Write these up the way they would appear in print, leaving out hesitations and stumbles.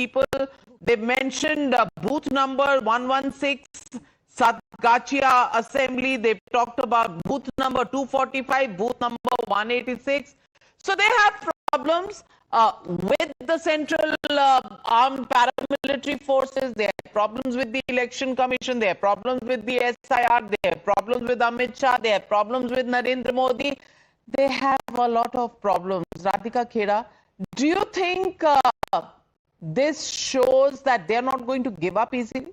people. They mentioned booth number 116, Gachia Assembly. They've talked about booth number 245, booth number 186. So they have problems with the central armed paramilitary forces. They have problems with the Election Commission. They have problems with the SIR. They have problems with Amit Shah. They have problems with Narendra Modi. They have a lot of problems. Radhika Khera, do you think this shows that they're not going to give up easily?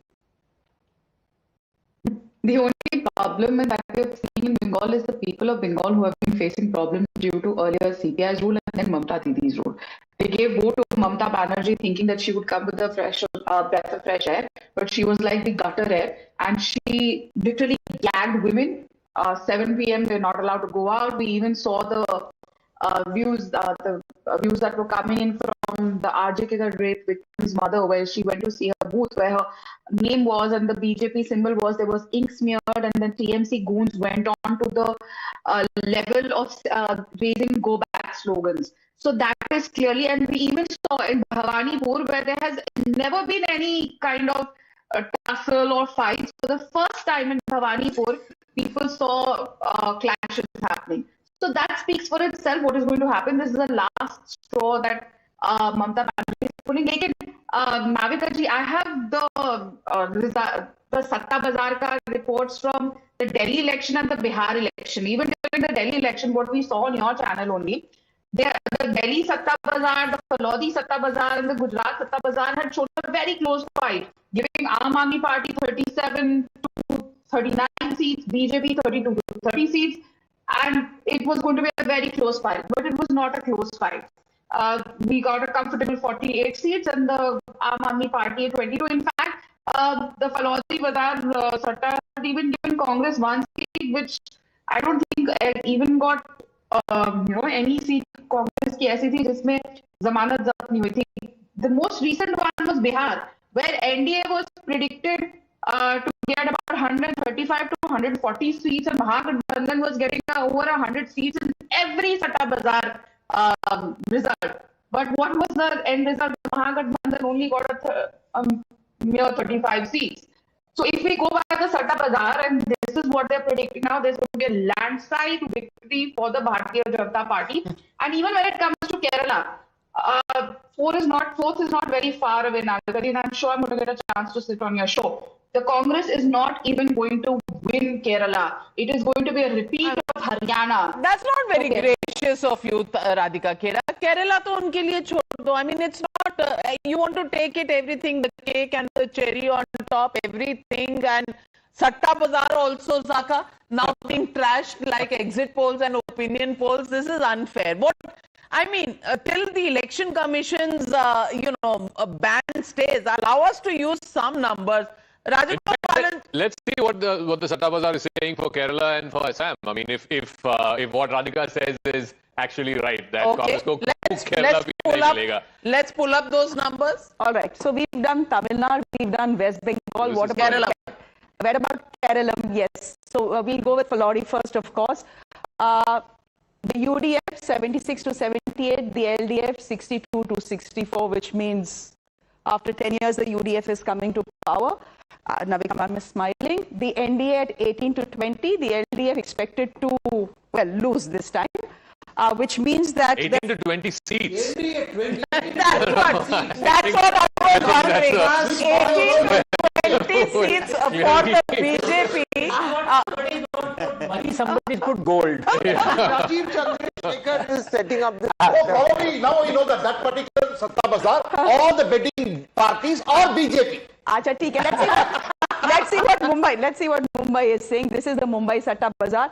The only problem that we're seeing in Bengal is the people of Bengal who have been facing problems due to earlier CPI's rule and then Mamata Didi's rule. They gave vote to Mamata Banerjee thinking that she would come with a fresh breath of fresh air, but she was like the gutter air, and she literally gagged women. 7 p.m. they're not allowed to go out. We even saw the views that were coming in from the RJK rape victim's mother, where she went to see her booth where her name was and the BJP symbol was. There was ink smeared, and then TMC goons went on to the level of raising go back slogans. So that is clearly, and we even saw in Bhawanipur where there has never been any kind of tussle or fights. For the first time in Bhawanipur, people saw clashes happening. So that speaks for itself what is going to happen. This is the last straw that Mamata Banerjee is pulling. Navika ji, I have the Satta Bazar ka reports from the Delhi election and the Bihar election. Even during the Delhi election, what we saw on your channel only, the Delhi Satta Bazar, the Falodi Satta Bazar and the Gujarat Satta Bazar had shown a very close fight, giving Aam Aadmi Party 37 to 39 seats, BJP 32 to 30 seats, and it was going to be a very close fight, but it was not a close fight. We got a comfortable 48 seats and the Aam Aadmi Party at 22. In fact, the Falodi Bazar Satta had even given Congress one seat, which I don't think even got any seat Congress ki aisi thi jisme zamanat zabt nahi hui thi. The most recent one was Bihar, where NDA was predicted to get about 135 to 140 seats, and Mahagathbandhan was getting over 100 seats in every Satta Bazar result. But what was the end result? Mahagathbandhan only got a mere 35 seats. So if we go by the Satta Bazar, and this is what they're predicting now, there's going to be a landslide victory for the Bharatiya Janata Party. And even when it comes to Kerala, fourth is not very far away now, and I'm sure I'm going to get a chance to sit on your show. The Congress is not even going to win Kerala. It is going to be a repeat of Haryana. That's not very gracious of you, Radhika Khera. Kerala to unke liye chhod do. I mean, it's not, you want to take it everything, the cake and the cherry on top, everything, and Satta Bazar also, Zaka, now being trashed like exit polls and opinion polls. This is unfair. I mean, till the Election Commission's, ban stays, allow us to use some numbers. Let's see what the Satta Bazar is saying for Kerala and for Assam. I mean, if what Radhika says is actually right, that let's pull up those numbers. All right. So we've done Tamil Nadu, we've done West Bengal. What about Kerala? Where about Kerala? Yes. So we'll go with Falodi first, of course. The UDF 76 to 78, the LDF 62 to 64, which means after 10 years the UDF is coming to power. Navika Ma'am is smiling. The NDA at 18 to 20, the LDF expected to, lose this time, which means that 18 to 20 seats. That's what I was wondering. 18 to 20 seats for the BJP. Somebody put gold. Rajiv Chandrasekhar is setting up this. Probably now you know that particular Satta Bazar, all the betting parties are BJP. Acha, theek hai. Let's see what Mumbai is saying. This is the Mumbai Satta Bazar.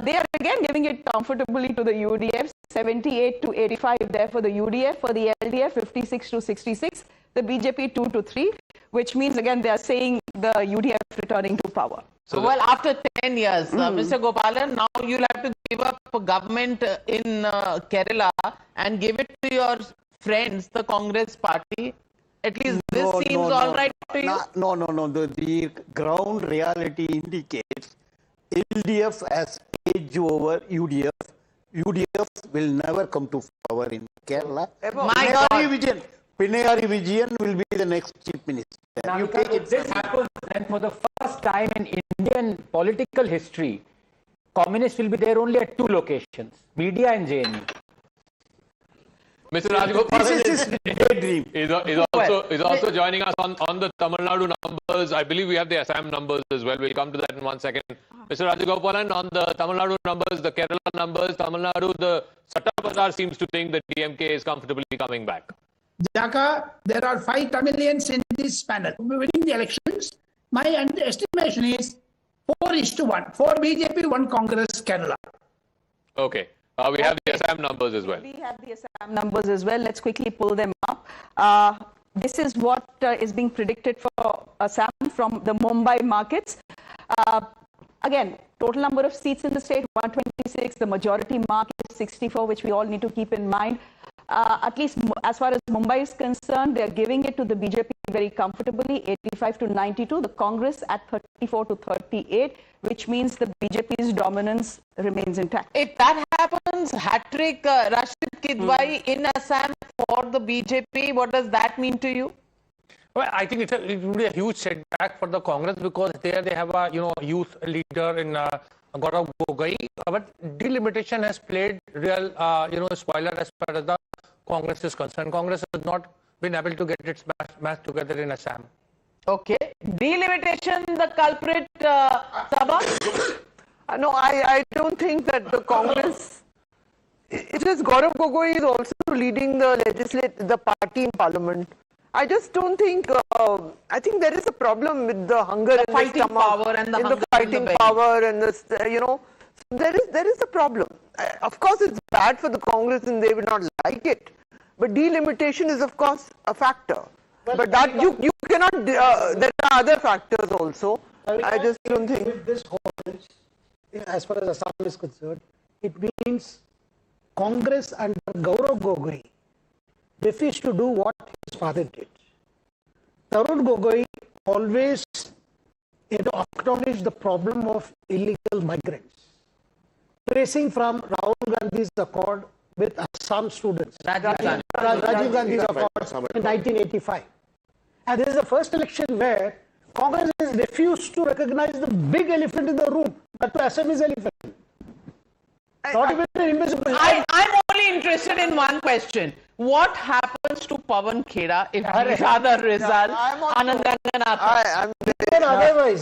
They are again giving it comfortably to the UDF. 78 to 85 there for the UDF. For the LDF, 56 to 66. The BJP 2 to 3, which means again they are saying the UDF returning to power. So after 10 years, Mr. Gopalan, now you'll have to give up government in Kerala and give it to your friends, the Congress party. At least this seems all right to you? No. The ground reality indicates LDF has edge over UDF. UDF will never come to power in Kerala. My God. Pinayari Vijayan will be the next chief minister. Now, You take if it. this happens, then for the first time in Indian political history, communists will be there only at two locations, media and JNU. Mr. Rajagopalan This is his daydream. is also joining us on the Tamil Nadu numbers. I believe we have the Assam numbers as well. We'll come to that in 1 second. Mr. Rajagopalan, on the Tamil Nadu numbers, the Kerala numbers, Tamil Nadu, the Satta Bazar seems to think that DMK is comfortably coming back. Jaka, there are 5 Tamilians in this panel. Winning the elections, my estimation is 4:1. 4 BJP, 1 Congress, Kerala. Okay. We have the Assam numbers as well. We have the Assam numbers as well. Let's quickly pull them up. This is what is being predicted for Assam from the Mumbai markets. Again, total number of seats in the state, 126. The majority mark is 64, which we all need to keep in mind. At least as far as Mumbai is concerned, they're giving it to the BJP very comfortably, 85 to 92. The Congress at 34 to 38, which means the BJP's dominance remains intact. If that happens, hat-trick Rashid Kidwai in Assam for the BJP, what does that mean to you? Well, I think it will be a huge setback for the Congress because there they have a youth leader in Gaurav Gogoi, but delimitation has played real spoiler as far as the Congress is concerned. Congress has not been able to get its match together in Assam. Okay. Delimitation, the culprit, Sabha? No, I don't think that the Congress. It is Gaurav Gogoi is also leading the party in Parliament. I just don't think. I think there is a problem with the hunger The in fighting the stomach, power and the in hunger the fighting in the belly. power and the there is a problem. Of course, it's bad for the Congress and they will not like it. But delimitation is of course a factor. But that you cannot. There are other factors also. I just don't think. If this holds, as far as Assam is concerned, it means Congress and Gaurav Gogoi refused to do what his father did. Tarun Gogoi always acknowledged the problem of illegal migrants, tracing from Rahul Gandhi's accord with Assam students, Rajiv Gandhi's accord in 1985. And this is the first election where Congress has refused to recognize the big elephant in the room, that to Assamese elephant. Not even an invisible. I'm only interested in one question. What happens to Pawan Khera if these are the results?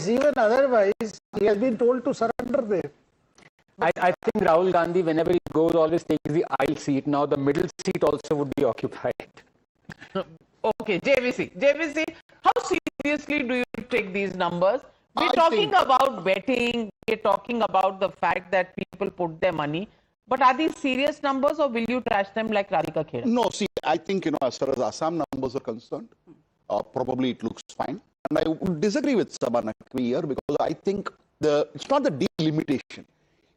Even otherwise, he has been told to surrender there. I think Rahul Gandhi, whenever he goes, always takes the aisle seat. Now the middle seat also would be occupied. Okay, JVC, how seriously do you take these numbers? We're talking about betting, we're talking about the fact that people put their money, but are these serious numbers or will you trash them like Radhika Khera? No, see, I think, as far as Assam numbers are concerned, probably it looks fine. And I would disagree with Sabha Naqvi here because I think it's not the delimitation.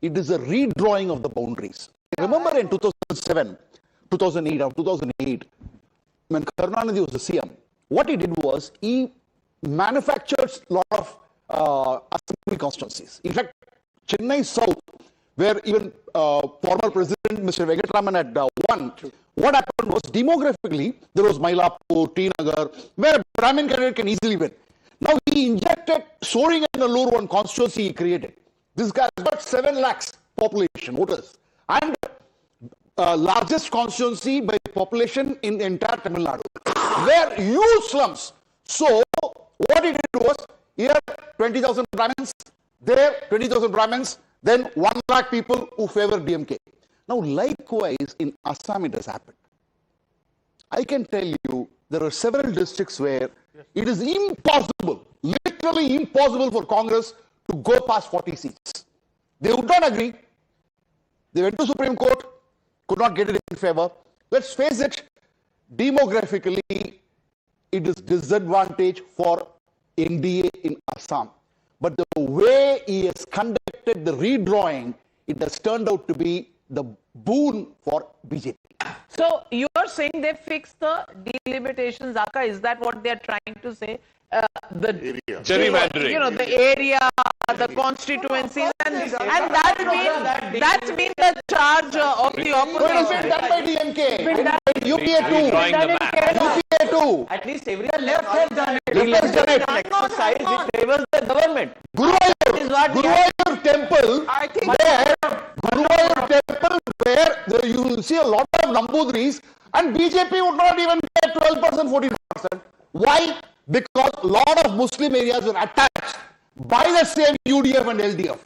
It is a redrawing of the boundaries. Remember in 2007, 2008 or 2008, when Karunanidhi was the CM, what he did was he manufactured a lot of assembly constituencies. In fact, Chennai South, where even former President Mr. Venkatraman had won, what happened was demographically, there was Mylapur, T Nagar, where a Brahmin candidate can easily win. Now he injected Soring and Allur, one constituency he created. This guy has got 7 lakhs population, voters, and largest constituency by population in the entire Tamil Nadu, where huge slums. So what he did was, here 20,000 Brahmins, there 20,000 Brahmins, then 1 lakh people who favor DMK. Now likewise in Assam it has happened. I can tell you there are several districts where it is impossible, literally impossible for Congress to go past 40 seats. They would not agree. They went to Supreme Court, could not get it in favor. Let's face it, demographically, it is disadvantage for NDA in Assam. But the way he has conducted the redrawing, it has turned out to be the boon for BJP. So you are saying they fixed the delimitation, Zaka? Is that what they are trying to say? The Gerrymandering. You know, the area, the constituencies, and that's been the charge of the opposition. It's been done by DMK. UPA He's drawing the map. UPA too. At least every left has done it. Left has done it. Exercise which favors the government. Guruvayur temple, where you see a lot of Nambudris, and BJP would not even get 12%, 14%. Why? Because a lot of Muslim areas were attacked by the same UDF and LDF.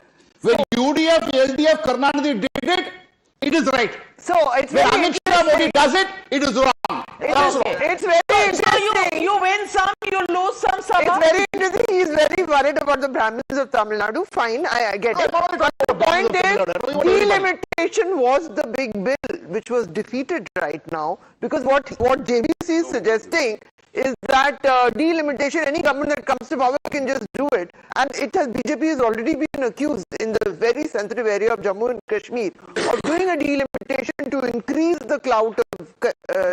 When UDF, LDF, Karnataka did it, it is right. So it's when very Amit Shah Modi does it, it is wrong. It's very interesting. So you win some, you lose some. It's very interesting. He is very worried about the Brahmins of Tamil Nadu. Fine, I get it. But the point is, delimitation was the big bill which was defeated right now, because what JVC is suggesting is that delimitation, any government that comes to power can just do it. And BJP has already been accused in the very sensitive area of Jammu and Kashmir of doing a delimitation to increase the clout of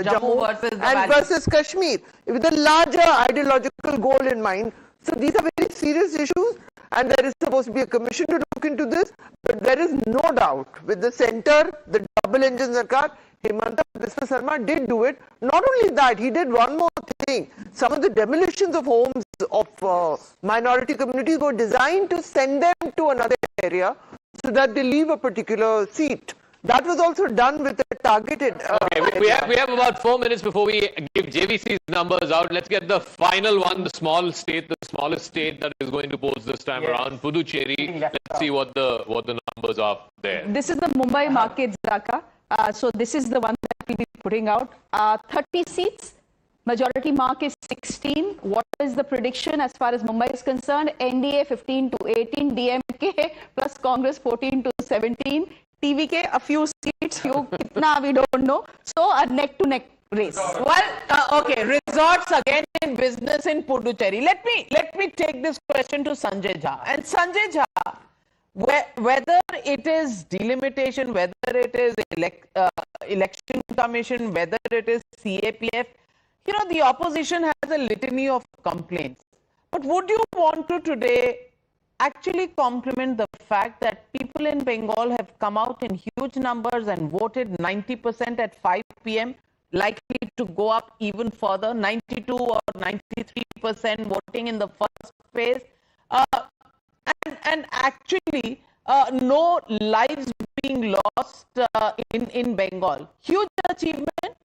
Jammu versus Kashmir with a larger ideological goal in mind. So these are very serious issues, and there is supposed to be a commission to look into this. But there is no doubt with the centre, the double engine Sarkar, Himanta Biswa Sarma did do it. Not only that, he did one more thing. Some of the demolitions of homes of minority communities were designed to send them to another area so that they leave a particular seat. That was also done with a targeted. Okay, we have about 4 minutes before we give JVC's numbers out. Let's get the final one, the smallest state that is going to pose this time around, Puducherry. Let's see what the numbers are there. This is the Mumbai market, Zaka. So this is the one that we'll be putting out. 30 seats. Majority mark is 16. What is the prediction as far as Mumbai is concerned? NDA 15 to 18, DMK plus Congress 14 to 17. TVK, a few seats, kitna we don't know. So a neck-to-neck race. Well, okay, resorts again in business in Puducherry. Let me take this question to Sanjay Jha. And Sanjay Jha, whether it is delimitation, whether it is election commission, whether it is CAPF, you know, the opposition has a litany of complaints. But would you want to today actually compliment the fact that people in Bengal have come out in huge numbers and voted 90% at 5 p.m., likely to go up even further, 92 or 93% voting in the first phase, and actually no lives being lost in Bengal. Huge achievement.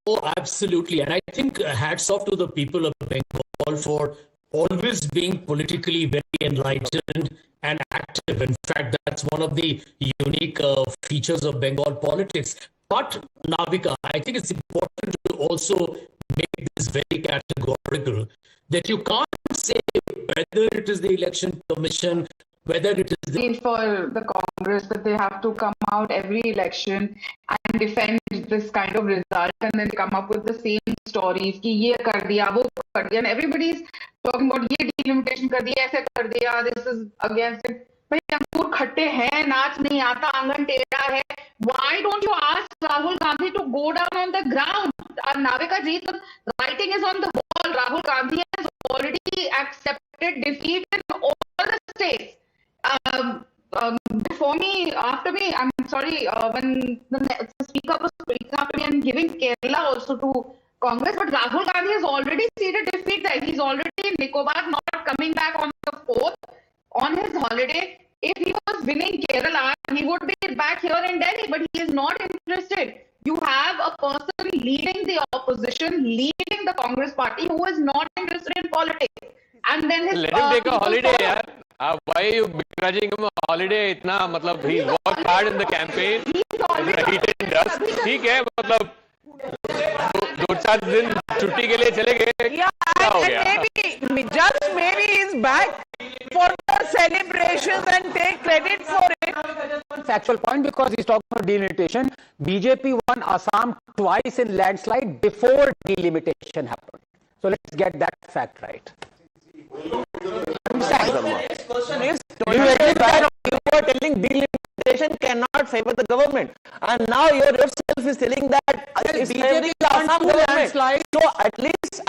Oh, absolutely. And I think hats off to the people of Bengal for always being politically very enlightened and active. In fact, that's one of the unique features of Bengal politics. But, Navika, I think it's important to also make this very categorical, that you can't say whether it is the election commission, whether it is for the Congress that they have to come out every election and defend this kind of result, and then come up with the same stories ki ye kar diya, wo kar diya, and everybody's talking about ye delimitation kar diya, aise kar diya, this is against it. Bhai angur khatte hain, naach nahi aata, aangan tera hai. Why don't you ask Rahul Gandhi to go down on the ground? Navika ji, the writing is on the wall. Rahul Gandhi has already accepted defeat in all the states. Before me, after me, I'm sorry, when the speaker was speaking after me and giving Kerala also to Congress, but Rahul Gandhi has already ceded defeat there. He's already in Nicobar, not coming back on the 4th on his holiday. If he was winning Kerala, he would be back here in Delhi, but he is not interested. You have a person leading the opposition, leading the Congress party, who is not interested in politics. And then his let him take a holiday, yaar. Why are you begrudging him a holiday? Itna, matlab, he's worked hard in the campaign. He didn't dust. ठीक है, मतलब 2-4 दिन छुट्टी के लिए चले गए. Yeah, and maybe he's back for the celebrations and take credit for it. Factual point, because he's talking about delimitation. BJP won Assam twice in landslide before delimitation happened. So let's get that fact right. The next question is, you were telling delimitation demarcation cannot favor the government. And now you yourself is telling that it's favoring the Assam government. So at least,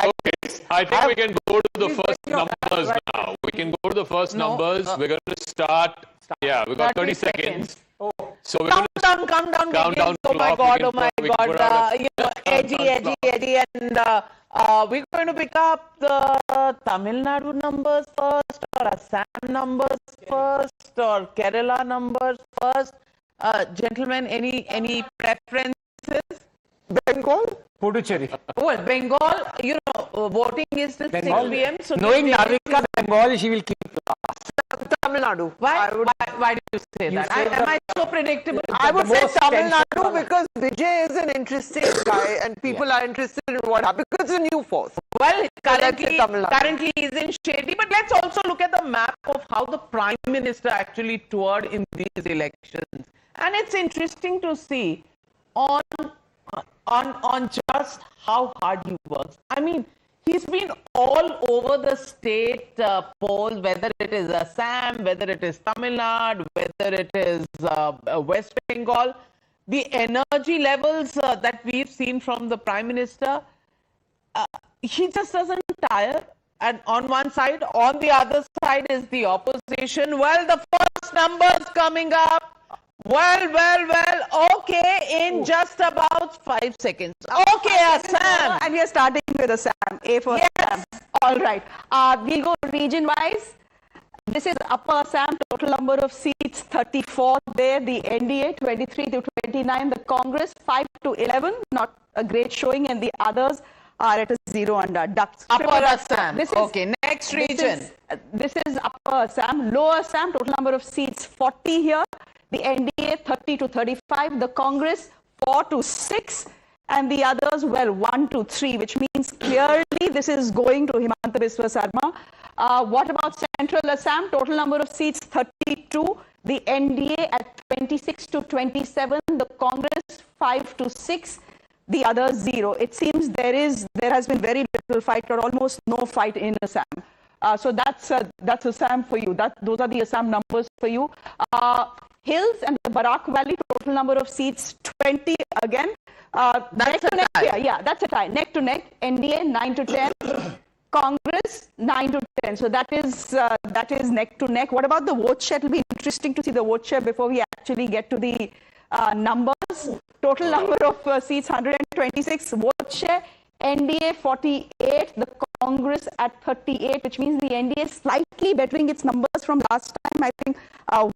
I think we can go to the first numbers now. We can go to the first numbers. We're going to start. Yeah, we've got 30 seconds. So we're going to Count down. Oh my God. Edgy. And we're going to pick up the Tamil Nadu numbers first, or Assam numbers first, or Kerala numbers first. Gentlemen, any preferences? Bengal? Puducherry. Well, Bengal, voting is till 6 p.m. So knowing Narika Bengal, she will keep Tamil Nadu. Why do you say that? Am I so predictable? I would say Tamil Nadu because Vijay is an interesting guy and people are interested in what happened because it's a new force. Well, currently he's in shady, but let's also look at the map of how the Prime Minister actually toured in these elections. And it's interesting to see on just how hard he works. I mean, he's been all over the state polls, whether it is Assam, whether it is Tamil Nadu, whether it is West Bengal. The energy levels that we've seen from the Prime Minister, he just doesn't tire. And on one side, on the other side is the opposition. Well, the first numbers coming up. Well, okay, in just about 5 seconds. Okay, Assam. And we are starting with Assam. A for Assam. All right. We'll go region-wise. This is Upper Assam, total number of seats 34 there. The NDA 23 to 29. The Congress 5 to 11. Not a great showing, and the others are at a 0 under ducks. Upper Assam. Okay, next region. This is Upper Assam. Lower Assam, total number of seats 40 here. The NDA 30 to 35, the Congress 4 to 6, and the others, well, 1 to 3, which means clearly this is going to Himanta Biswa Sarma. What about Central Assam? Total number of seats 32, the NDA at 26 to 27, the Congress 5 to 6, the others 0. It seems there has been very little fight or almost no fight in Assam. So that's Assam for you. Those are the Assam numbers for you. Hills and the Barak Valley, total number of seats 20 again. That's a tie. Yeah, that's a tie. Neck to neck. NDA 9 to 10. Congress 9 to 10. So that is neck to neck. What about the vote share? It will be interesting to see the vote share before we actually get to the numbers. Total number of seats 126. Vote share. NDA 48, the Congress at 38, which means the NDA is slightly bettering its numbers from last time. I think 1%,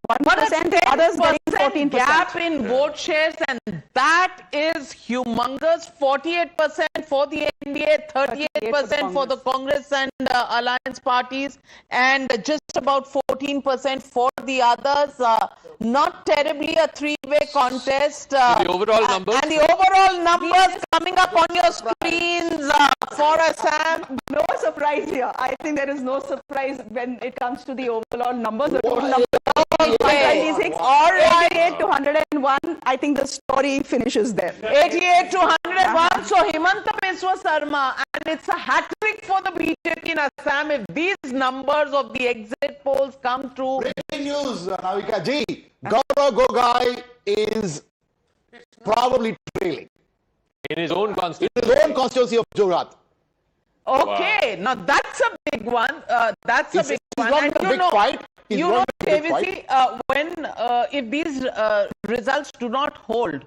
others getting 14%. Gap in vote shares, and that is humongous. 48% for the NDA, 38% for the Congress and alliance parties, and just about 14% for the others. Not terribly a three-way contest. The overall numbers? And the overall numbers coming up on your screens for Assam. No surprise here. I think there is no surprise when it comes to the overall numbers. The total number is 126. All right. 88 to 101. I think the story finishes there. 88 to 101. So Himanta Biswa Sarma, and it's a hat-trick for the BJP in Assam if these numbers of the exit polls come true. Breaking news, Navika ji. Gaurav Gogai is probably trailing. In his own constituency. In his own constituency of Jorhat. Okay, now that's a big one. That's a big one. Not a big fight. You know, TVC, when if these results do not hold,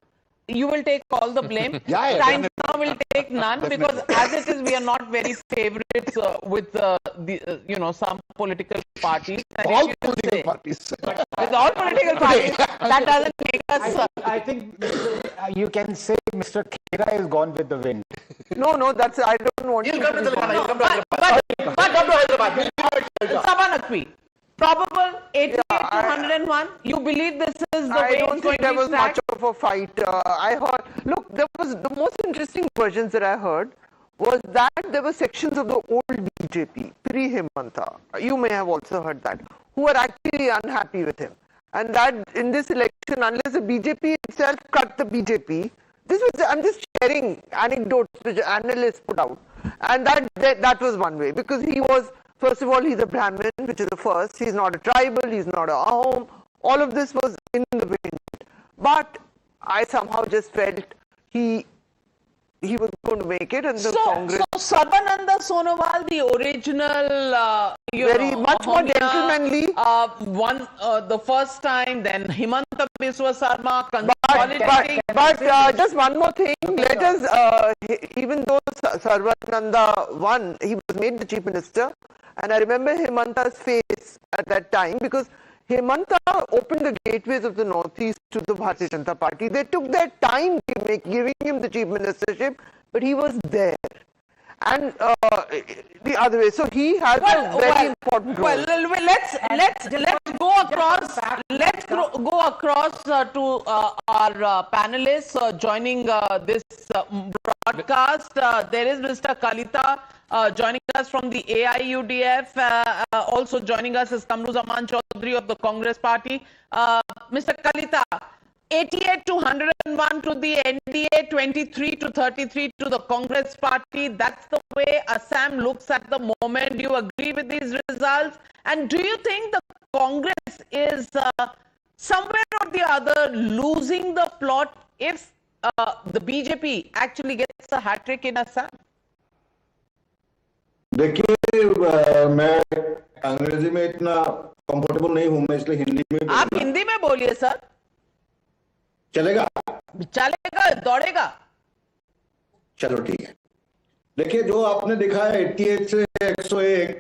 you will take all the blame. Times now will take none because as it is, we are not very favorites with some political parties. All political parties. With all political parties, that doesn't make us. I think you can say Mr. Khera is gone with the wind. No, that's I don't want. He'll come to Hyderabad. Sabanakwi. Probable 88 to 101. You believe this is the way I don't think there was much of a fight. I heard. Look, there was the most interesting versions that I heard was that there were sections of the old BJP pre-Himanta. You may have also heard that, who were actually unhappy with him, and that in this election, unless the BJP itself cut the BJP, this was. I'm just sharing anecdotes which analysts put out, and that was one way because he was. First of all, he's a Brahmin, which is the first. He's not a tribal, he's not a Ahom. all of this was in the wind. But I somehow just felt he was going to make it, and the Congress. So Sarbananda Sonowal, the original, much more gentlemanly. The first time, then Himanta Biswa Sarma consolidating. But just one more thing. Let us, even though Sarbananda won, he was made the chief minister, and I remember Himanta's face at that time, because Himanta opened the gateways of the Northeast to the Bharatiya Janata Party. They took their time giving him the chief ministership, but he was there. And the other way, so he has a very important role. Let's go across. Let's go across to our panelists joining this broadcast. There is Mr. Kalita joining us from the AIUDF. Also joining us is Kamruzaman Chaudhary of the Congress Party. Mr. Kalita, 88 to 101 to the NDA, 23 to 33 to the Congress Party. That's the way Assam looks at the moment. Do you agree with these results? And do you think the Congress is somewhere or the other losing the plot if the BJP actually gets a hat-trick in Assam? देखिए मैं अंग्रेजी में इतना comfortable नहीं हूं, मैं इसलिए हिंदी में आप हिंदी में बोलिए सर। चलेगा दौड़ेगा। चलो ठीक है। देखिए जो आपने दिखाया 88 से 101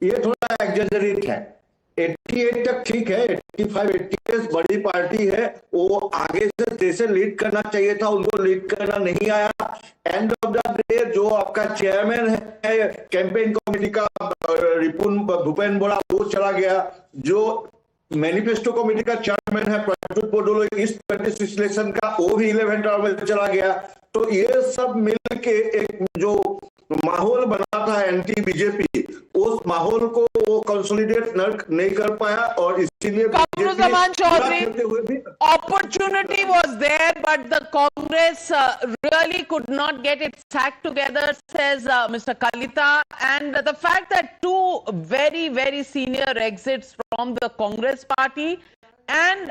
ये थोड़ा एग्जैजरेट है। 88 तक ठीक है, 85 88 बड़ी पार्टी है, वो आगे से जैसे लीड करना चाहिए था उनको लीड करना नहीं आया। एंड ऑफ द डे जो आपका चेयरमैन है कैंपेन कमेटी का भूपेन बोरा वो चला गया, जो मैनिफेस्टो कमेटी का चेयरमैन है प्रज्वल पोडोलो इस 26 इलेक्शन का वो भी 11th आवर में चला गया। तो ये सब मिल के एक जो माहौल बना था एंटी बीजेपी, उस माहौल को वो कंसोलिडेट नहीं कर पाया और इसीलिए opportunity was there, but the Congress really could not get its act together, says Mr. Kalita. And the fact that two very, very senior exits from the Congress party and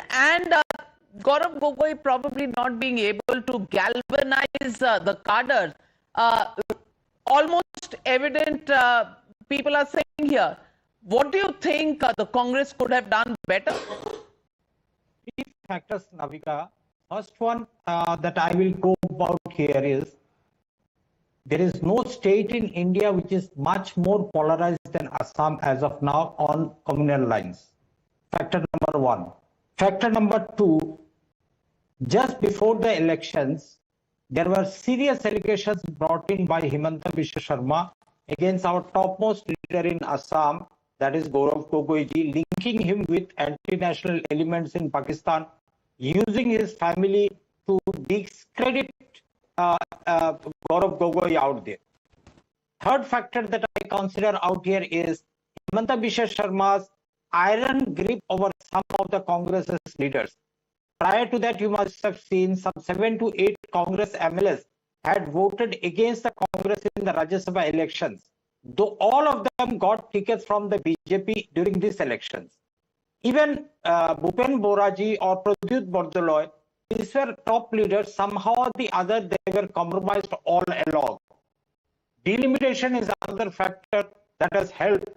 Gaurav Gogoi probably not being able to galvanize the cadres, almost evident people are saying here. What do you think the Congress could have done better? Three factors, Navika. First one that I will go about here is there is no state in India which is much more polarized than Assam as of now on communal lines. Factor number one. Factor number two, just before the elections, there were serious allegations brought in by Himanta Biswa Sarma against our topmost leader in Assam, that is Gaurav Gogoiji, linking him with anti-national elements in Pakistan, using his family to discredit Gaurav Gogoi out there. Third factor that I consider out here is Himanta Biswa Sarma's iron grip over some of the Congress's leaders. Prior to that, you must have seen some 7 to 8 Congress MLAs had voted against the Congress in the Rajya Sabha elections, though all of them got tickets from the BJP during these elections. Even Bhupen Boraji or Pradyut Bordoloi, these were top leaders, somehow or the other they were compromised all along. Delimitation is another factor that has helped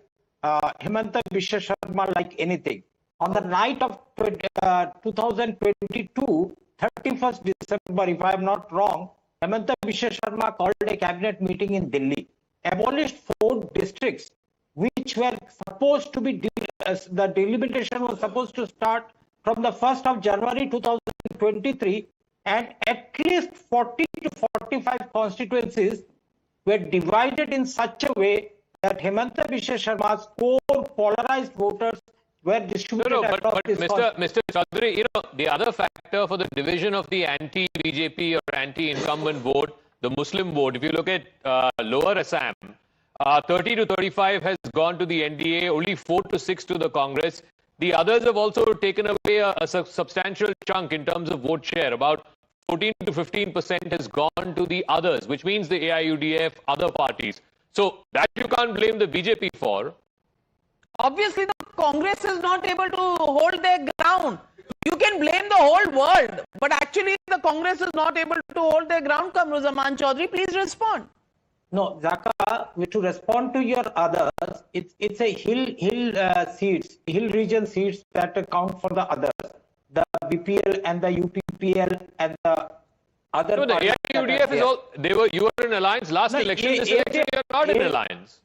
Himanta Biswa Sarma like anything. On the night of 2022, 31st December, if I am not wrong, Himanta Biswa Sarma called a cabinet meeting in Delhi, abolished 4 districts, which were supposed to be, the delimitation was supposed to start from the 1st of January 2023, and at least 40 to 45 constituencies were divided in such a way that Himanta Biswa Sarma's core polarized voters were distributed across this Mr. Chaudhary, the other factor for the division of the anti-BJP or anti-incumbent vote, the Muslim vote, if you look at lower Assam, 30 to 35 has gone to the NDA, only 4 to 6 to the Congress. The others have also taken away a substantial chunk in terms of vote share. About 14 to 15% has gone to the others, which means the AIUDF, other parties. So that you can't blame the BJP for. Obviously, the Congress is not able to hold their ground. You can blame the whole world, but actually the Congress is not able to hold their ground. Kamruzaman Chaudhary, please respond. No, Zaka, to respond to your others, it's a hill region seats that account for the others. The BPL and the UPPL and the other. No, the AIUDF is all. You were in alliance last election. This election, you are not in alliance.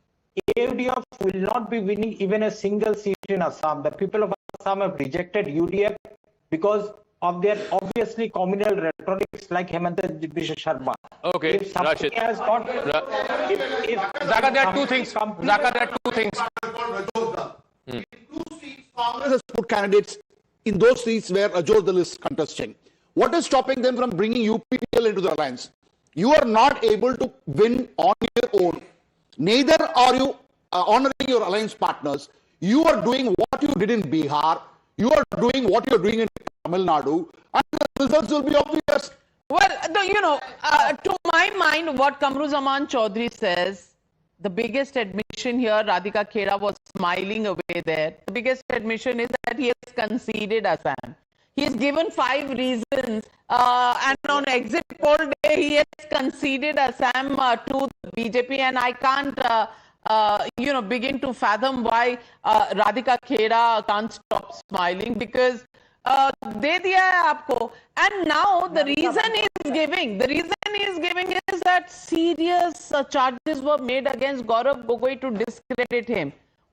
AUDF will not be winning even a single seat in Assam. The people of Assam have rejected UDF because of their obviously communal rhetorics like Hemanta Biswa Sharma. Okay, if somebody has got, Zaka, there are two things. Zaka, there are two things. Congress has put candidates in those seats where Ajodhal is contesting. What is stopping them from bringing UPPL into the alliance? You are not able to win on your own. Neither are you honoring your alliance partners. You are doing what you did in Bihar. You are doing what you are doing in Tamil Nadu. And the results will be obvious. Well, to my mind, what Kamruzaman Chaudhary says, the biggest admission here, Radhika Khera was smiling away there. The biggest admission is that he has conceded Assam. He has given 5 reasons, and on exit poll day, he has conceded Assam to the BJP, and I can't, begin to fathom why Radhika Khera can't stop smiling, because de diya hai aapko. And now the reason he is giving is that serious charges were made against Gaurav Gogoi to discredit him.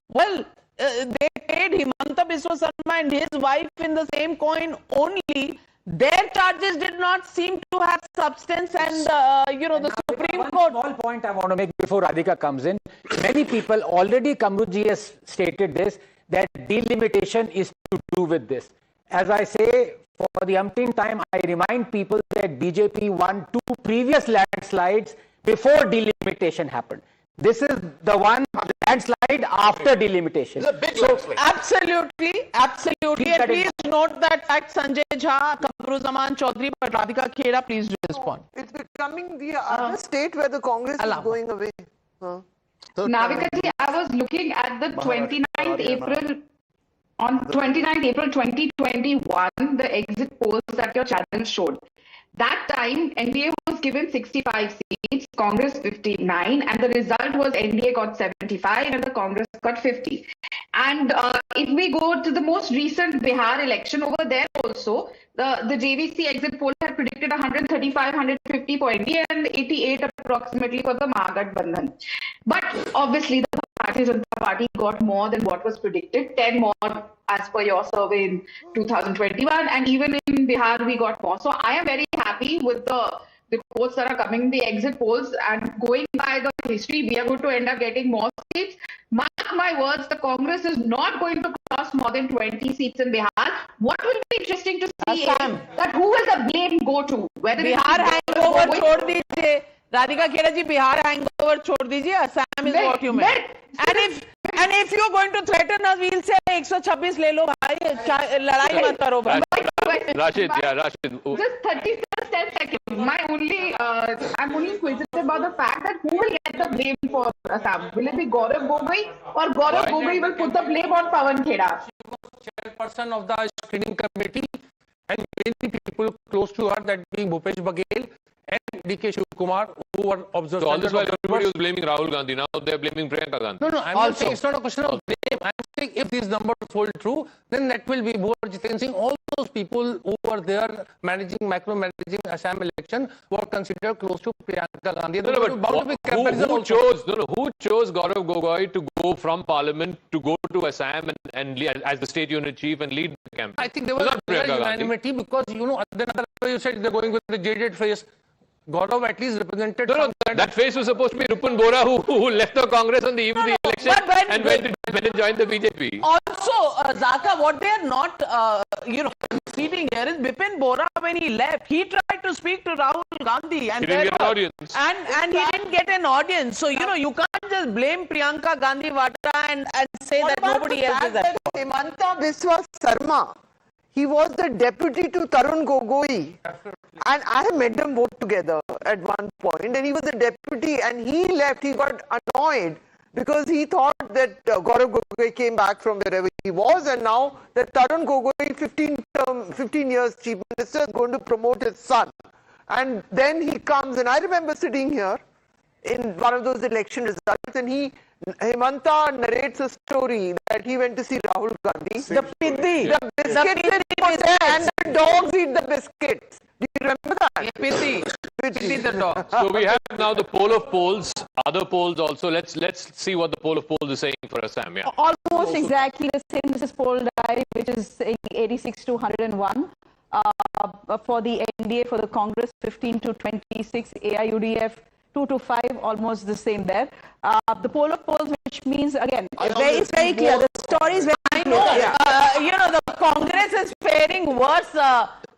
Well, they paid Himanta Biswa Sarma and his wife in the same coin only. Their charges did not seem to have substance, and the Supreme Court. One small point I want to make before Radhika comes in. Many people already, Kamruji has stated this, that delimitation is to do with this. As I say, for the umpteenth time, I remind people that BJP won 2 previous landslides before delimitation happened. This is the one landslide after delimitation. Absolutely. And please note that fact, Sanjay Jha, Kamruzaman Chaudhary, but Radhika Khera, please respond. It's becoming the other state where the Congress is going away. Navika ji, I was looking at the 29th April. On 29th April 2021, the exit polls that your channel showed. That time, NDA was given 65 seats, Congress 59, and the result was NDA got 75 and the Congress got 50. And if we go to the most recent Bihar election, over there also, the JVC exit poll had predicted 135, 150 for NDA and 88 approximately for the Mahagathbandhan. But obviously, the Bharatiya Janata Party got more than what was predicted, 10 more as per your survey in 2021, and even in Bihar we got more. So I am very happy with the reports that are coming in the exit polls, and going by the history, we are going to end up getting more seats. Mark my words, the Congress is not going to cross more than 20 seats in Bihar. What will be interesting to see is that who will the blame go to? Whether Bihar hangover chhod dijiye. Radhika Khera ji, Bihar hangover chhod dijiye. Assam is what you meant. And if you're going to threaten us, we'll say 126 le lo bhai, ladai mat karo bhai. Rashid. Just 10 seconds. I'm only inquisitive about the fact that who will get the blame for Assam? Will it be Gaurav Gogoi, or Gaurav Gogoi will put the blame on Pawan Khera? Chairperson of the screening committee, and many people close to her, that being Bhupesh Baghel and DK Shivkumar, who were observed. So all this while everybody was blaming Rahul Gandhi, now they're blaming Priyanka Gandhi. No, I'm not saying it's not a question of blame. I'm saying if these numbers hold true, then that will be Jiten Singh. All those people who were there micromanaging Assam election were considered close to Priyanka Gandhi. Who chose Gaurav Gogoi to go from Parliament to go to Assam and as the state unit chief and lead the campaign? I think there was unanimity because, then you said they're going with the jaded face. Gaurav at least represented. That face was supposed to be Rupun Bora, who left the Congress on the eve of the election and went and joined the BJP. Also, Zaka, what they are not, conceding here is Bipin Bora, when he left, he tried to speak to Rahul Gandhi, and he didn't get an audience. And he didn't get an audience. So you can't just blame Priyanka Gandhi Vatra and say that nobody else is at fault. Himanta Biswa Sarma, he was the deputy to Tarun Gogoi. And I have met them both together at one point, and he was the deputy and he left. He got annoyed because he thought that Gaurav Gogoi came back from wherever he was, and now that Tarun Gogoi, 15 years chief minister, is going to promote his son. And then he comes, and I remember sitting here in one of those election results, and Hemanta narrates a story that he went to see Rahul Gandhi. The Piddi. The biscuits is there, and the dogs eat the biscuits. Do you remember that? Piddi. Piddi the dog. So we have now the poll of polls, other polls also. Let's see what the poll of polls is saying for Assam. Yeah. Almost exactly the same. This is poll dive, which is saying 86 to 101. For the NDA, for the Congress, 15 to 26, AIUDF 2 to 5, almost the same there. The poll of polls, which means again, it's very clear. The story is very clear. You know, the Congress is faring worse.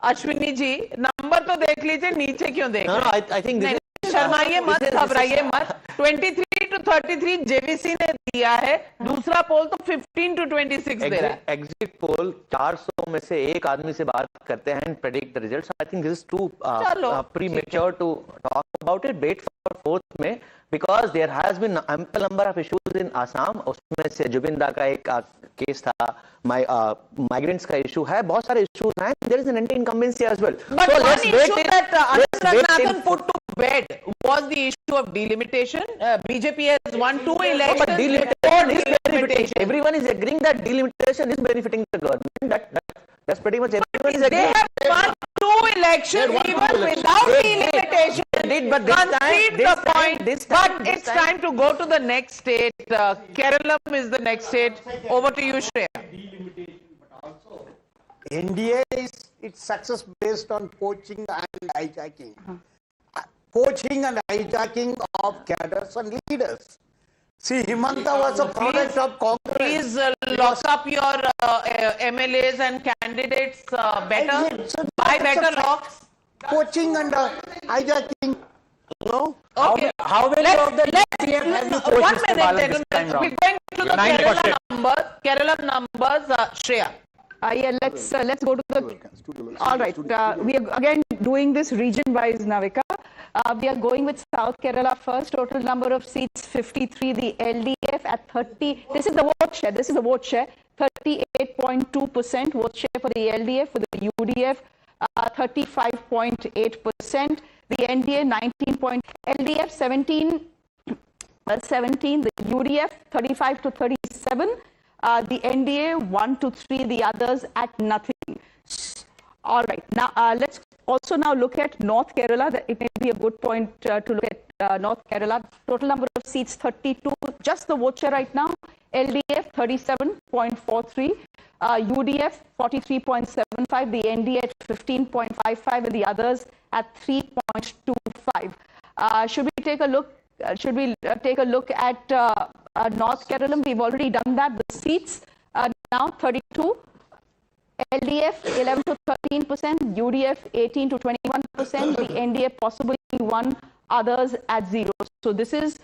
Ashwini ji, number to dekh lijiye, niche kyun dekh rahe? No, I think this is शर्माइए मत, घबराइए मत. 23 to 33 JVC ने दिया है. दूसरा पोल तो 15 to 26 दे रहा है. एग्जिट पोल 400 में से एक आदमी से बात करते हैं and predict the results. I think this is too premature to talk about it. Wait for fourth में, because there has been ample number of issues in Assam. उसमें से जुबिंदा का एक केस था, migrants का issue है, बहुत सारे issues हैं. There is an anti-incumbency as well. But so one issue that Anand put to bed was the issue of delimitation. BJP has won 2 elections. But delimitation is benefiting. Everyone is agreeing that delimitation is benefiting the government. That's pretty much everyone is agreeing. They have won 2 elections even without delimitation. But it's time to go to the next state. Kerala is the next state. Over to you, Shreya. NDA is its success based on poaching and hijacking. Poaching and hijacking of cadres and leaders. See, Hemanta was a product of Congress. Please lock up your MLAs and candidates better. Buy better locks. Poaching and hijacking. No? Okay. How many of the DMK have you poached, 1 Mr. minute. Balan, this time round? We're going to the Kerala numbers. Shreya. Yeah, let's go to the. All right, we are again doing this region-wise, Navika. We are going with South Kerala first. Total number of seats 53. The LDF at 30. This is the vote share. 38.2% vote share for the LDF. For the UDF, 35.8%. The NDA 19. LDF 17. The UDF 35 to 37. The NDA 1 to 3, the others at nothing. All right. Now let's also now look at North Kerala. It may be a good point to look at North Kerala. Total number of seats 32. Just the vote share right now. LDF 37.43. UDF 43.75. The NDA at 15.55, and the others at 3.25. Should we take a look? Take a look at North Kerala? We've already done that. The seats now 32. LDF 11 to 13%, UDF 18 to 21%, the NDA possibly 1, others at 0. So this is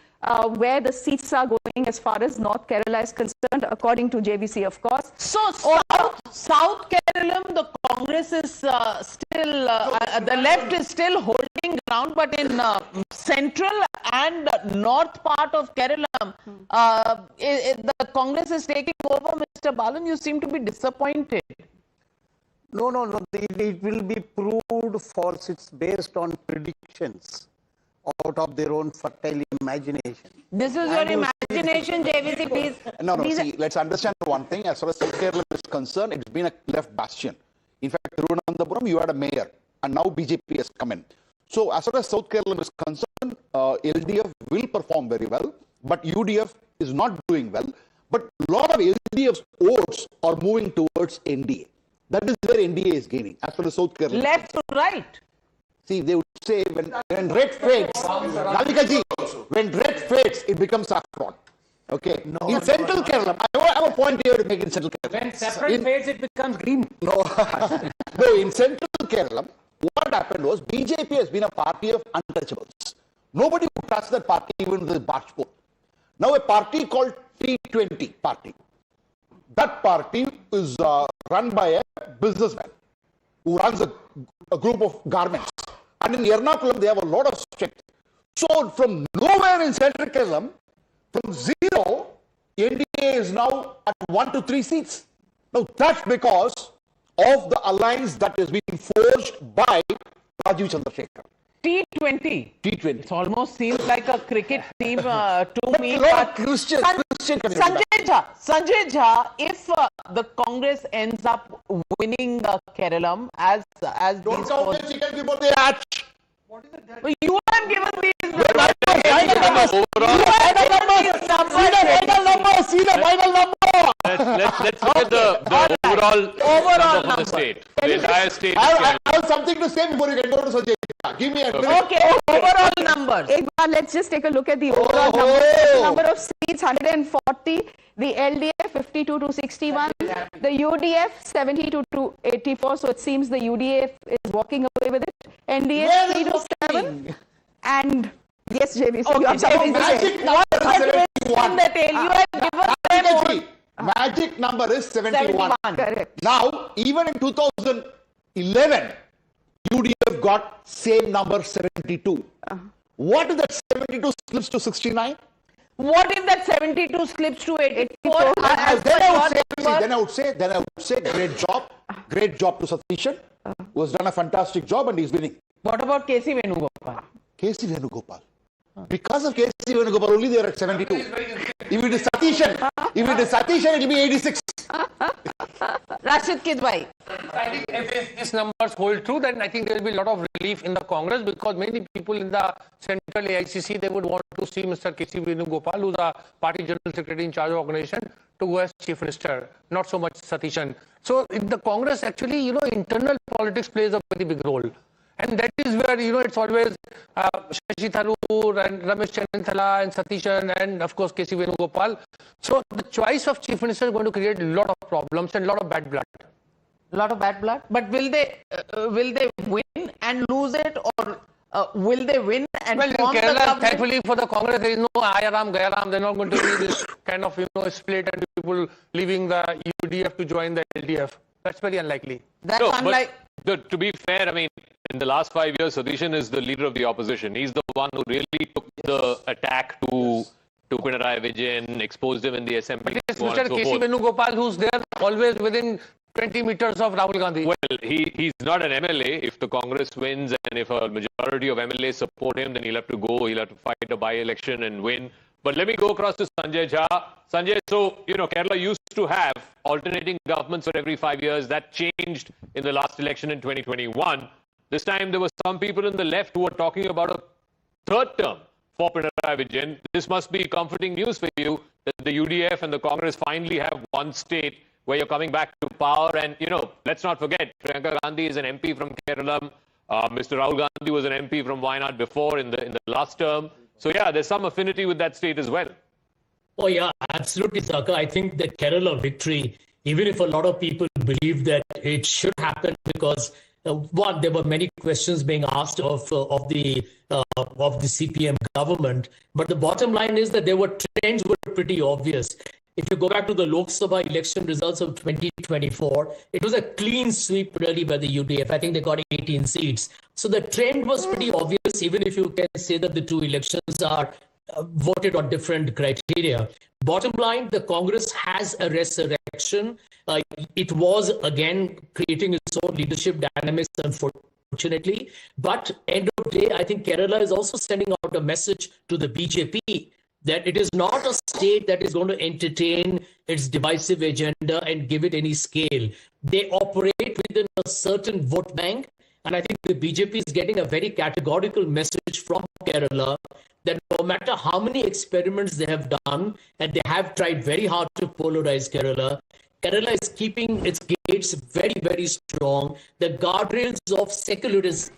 where the seats are going as far as North Kerala is concerned, according to JVC, of course. So South Kerala, the Congress is still, the left is still holding ground, but in central and north part of Kerala, the Congress is taking over. Mr. Balan, you seem to be disappointed. No. It will be proved false. It's based on predictions out of their own fertile imagination. This is your imagination, JVC, please. No. See, let's understand one thing. As far as South Kerala is concerned, it's been a left bastion. In fact, Thiruvananthapuram, you had a mayor, and now BJP has come in. So, as far as South Kerala is concerned, LDF will perform very well, but UDF is not doing well. But a lot of LDF's votes are moving towards NDA. That is where NDA is gaining, as far as South Kerala. Left to right. See, they would say when red fades, Ravika ji, when red fades, it becomes saffron. Okay. No, in Central Kerala, I have a point here to make in Central Kerala. When saffron fades, it becomes green. No. No, in Central Kerala, what happened was BJP has been a party of untouchables. Nobody would touch that party even with a barge pole. Now a party called T20 party. That party is run by a businessman who runs a group of garments. And in Ernakulam, they have a lot of strength. So from nowhere in Central Kerala, From 0, NDA is now at 1 to 3 seats. Now that's because of the alliance that is being forged by Rajiv Chandrasekhar. T20. T20. It almost seems like a cricket team to me. But Christian Sanjay Jha, if the Congress ends up winning Kerala as don't these count the chicken before they hatch. You have given these numbers. See the final number. Let's look at the overall number for the state. The entire state. I have something to say before you can go to Sanjay. Give me a minute. Okay, overall numbers. Let's just take a look at the overall numbers. Number of seats 140, the LDF 52 to 61, the UDF 72 to 84. So it seems the UDF is walking away with it. NDA 3 to 7, and yes, JB. So you have something to say. Magic number is 71. Correct. Now, even in 2011, UDF got same number 72. What if that 72 slips to 69? What if that 72 slips to 84? Then I would say, great job to Satishan, who has done a fantastic job and he's winning. What about KC Venugopal? KC Venugopal. Because of KC Venugopal, only they are at 72. If it is Satishan, it will be 86. Rashid Kidwai. I think if these numbers hold true, then I think there will be a lot of relief in the Congress, because many people in the central AICC, they would want to see Mr. KC Venugopal, who's the party general secretary in charge of organization, to go as chief minister, not so much Satishan. So in the Congress, actually, internal politics plays a very big role. And that is where, it's always Shashi Tharoor and Ramesh Chennanthala and Satishan and, of course, KC Venugopal. So the choice of chief minister is going to create a lot of problems and a lot of bad blood. A lot of bad blood? But will they win and lose it, or will they win and form the Kerala, thankfully for the Congress, there is no Ayaram, Gayaram. They're not going to be this kind of, split and people leaving the UDF to join the LDF. That's very unlikely. That's unlikely. To be fair, I mean, in the last 5 years, Satishan is the leader of the opposition. He's the one who really took the attack to Pinarayi Vijayan, exposed him in the assembly. Yes, Mr. KC Venugopal, who's there always within 20 meters of Rahul Gandhi. Well, he's not an MLA. If the Congress wins and if a majority of MLAs support him, then he'll have to go. He'll have to fight a by-election and win. But let me go across to Sanjay Jha. Sanjay, so, Kerala used to have alternating governments for every 5 years. That changed in the last election in 2021. This time, there were some people in the left who were talking about a third term for Pinarayi Vijayan. This must be comforting news for you that the UDF and the Congress finally have one state where you're coming back to power. And, let's not forget, Priyanka Gandhi is an MP from Kerala. Mr. Rahul Gandhi was an MP from Wayanad before in the last term. So, yeah, there's some affinity with that state as well. Oh, yeah, absolutely, Saka. I think the Kerala victory, even if a lot of people believe that it should happen because, one, there were many questions being asked of the CPM government. But the bottom line is that trends were pretty obvious. If you go back to the Lok Sabha election results of 2024, it was a clean sweep really by the UDF. I think they got 18 seats. So the trend was pretty obvious, even if you can say that the two elections are voted on different criteria. Bottom line, the Congress has a resurrection. It was, again, creating its own leadership dynamics, unfortunately. But end of the day, I think Kerala is also sending out a message to the BJP that it is not a state that is going to entertain its divisive agenda and give it any scale. They operate within a certain vote bank. And I think the BJP is getting a very categorical message from Kerala that no matter how many experiments they have done, and they have tried very hard to polarize Kerala, Kerala is keeping its gates very, very strong. The guardrails of secularism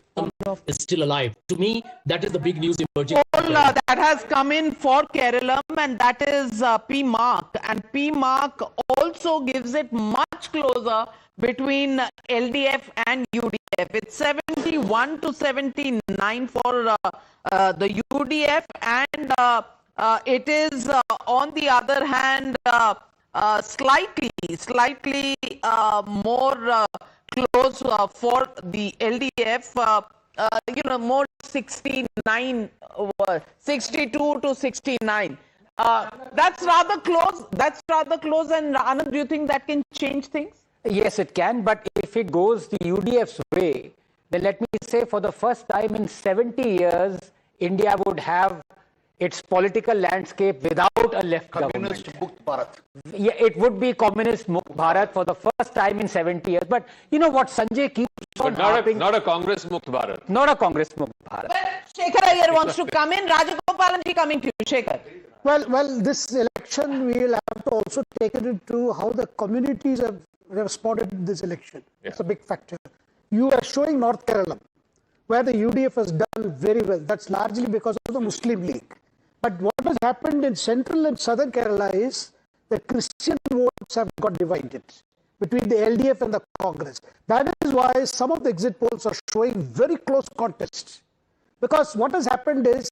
is still alive. To me, that is the big news emerging. That has come in for Kerala, and that is P Mark. And P Mark also gives it much closer between LDF and UDF. It's 71 to 79 for the UDF, and it is on the other hand slightly more close for the LDF, more 62 to 69. That's rather close. That's rather close. And Anand, do you think that can change things? Yes, it can. But if it goes the UDF's way, then let me say for the first time in 70 years, India would have its political landscape without a left government. Mukt Bharat. Yeah, it would be communist Mukt Bharat for the first time in 70 years. But you know what Sanjay keeps on harping... Not a Congress Mukt Bharat. Not a Congress Mukt Bharat. Well, Shekhar Iyer wants to come in. Rajagopalanji coming to you. Shekhar. Well, this election, we will have to also take it into how the communities have responded to this election. Yeah. It's a big factor. You are showing North Kerala, where the UDF has done very well. That's largely because of the Muslim League. But what has happened in central and southern Kerala is the Christian votes have got divided between the LDF and the Congress. That is why some of the exit polls are showing very close contests. Because what has happened is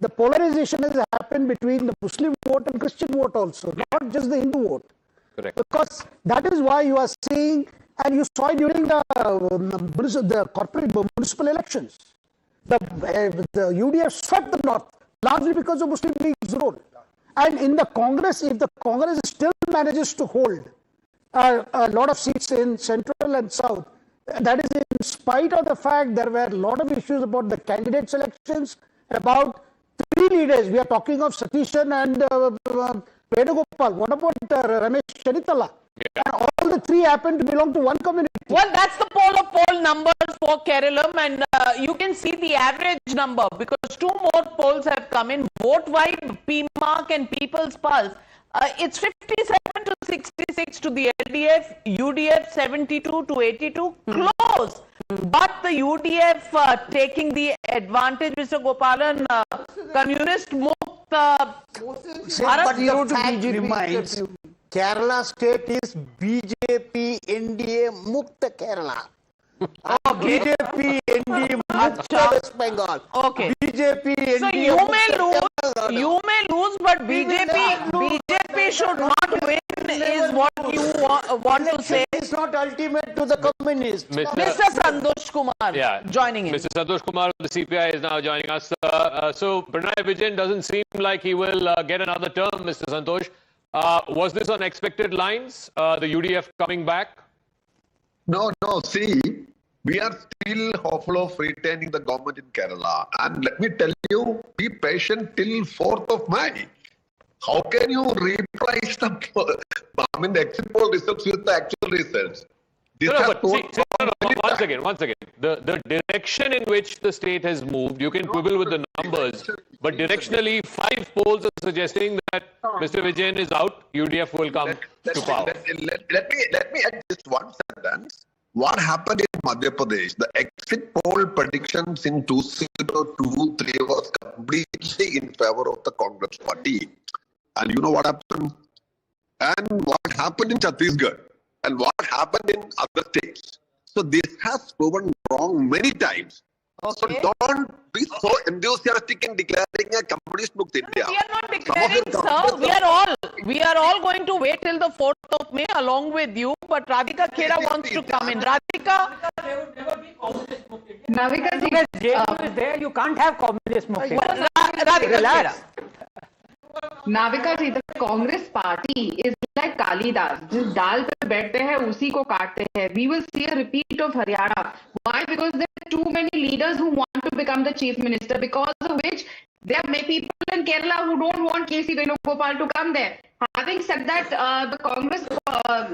the polarization has happened between the Muslim vote and Christian vote also, not just the Hindu vote. Correct. Because that is why you are seeing, and you saw it during the corporate municipal elections. The UDF swept the north, largely because of Muslim League's role. And in the Congress, if the Congress still manages to hold a lot of seats in central and south, that is in spite of the fact there were a lot of issues about the candidate selections, about three leaders. We are talking of Satishan and Venugopal. What about Ramesh Chenitala? Yeah. And all the three happen to belong to one community. Well, that's the poll numbers for Kerala, and you can see the average number because two more polls have come in. Vote-wide, PMark and People's Pulse. It's 57 to 66 to the LDF, UDF 72 to 82, close. But the UDF taking the advantage, Mr. Gopalan, communist Mukt Bharat but the fact remains, Kerala state is BJP NDA Mukta Kerala. Okay. BJP NDA Mukta West Bengal. Okay. BJP NDA So you may lose, but BJP should not win is what you want to say. It's not ultimate to the communists. Mr. Santosh Kumar joining in. Mr. Santosh Kumar of the CPI is now joining us. So Pranay Vijayan doesn't seem like he will get another term, Mr. Santosh. Was this on expected lines, the UDF coming back? No, see, we are still hopeful of retaining the government in Kerala. And let me tell you, be patient till 4th of May. How can you replace the exit poll results with the actual results? Once again. The direction in which the state has moved, you can quibble with the numbers, but directionally, 5 polls are suggesting that Mr. Vijayan is out, UDF will come to power. Let me add just one sentence. What happened in Madhya Pradesh? The exit poll predictions in 2023 was completely in favor of the Congress party. And you know what happened? And what happened in Chhattisgarh? And what happened in other states? So this has proven wrong many times. Okay. So don't be so enthusiastic in declaring a communist Mukt India. We are not declaring, sir. We are all going to wait till the 4th of May along with you. But Radhika Khera wants to come in. Radhika, there would never be communist Mukt India. Navika ji, because JDU is there, you can't have communist Mukt India. Radhika Khera. Navika ji, the Congress party is like Kalidas. जिस डाल पे बैठते हैं उसी को काटते हैं. We will see a repeat of Haryana. Why? Because there are too many leaders who want to become the chief minister, because of which there are many people in Kerala who don't want KC Venugopal to come there. Having said that, the Congress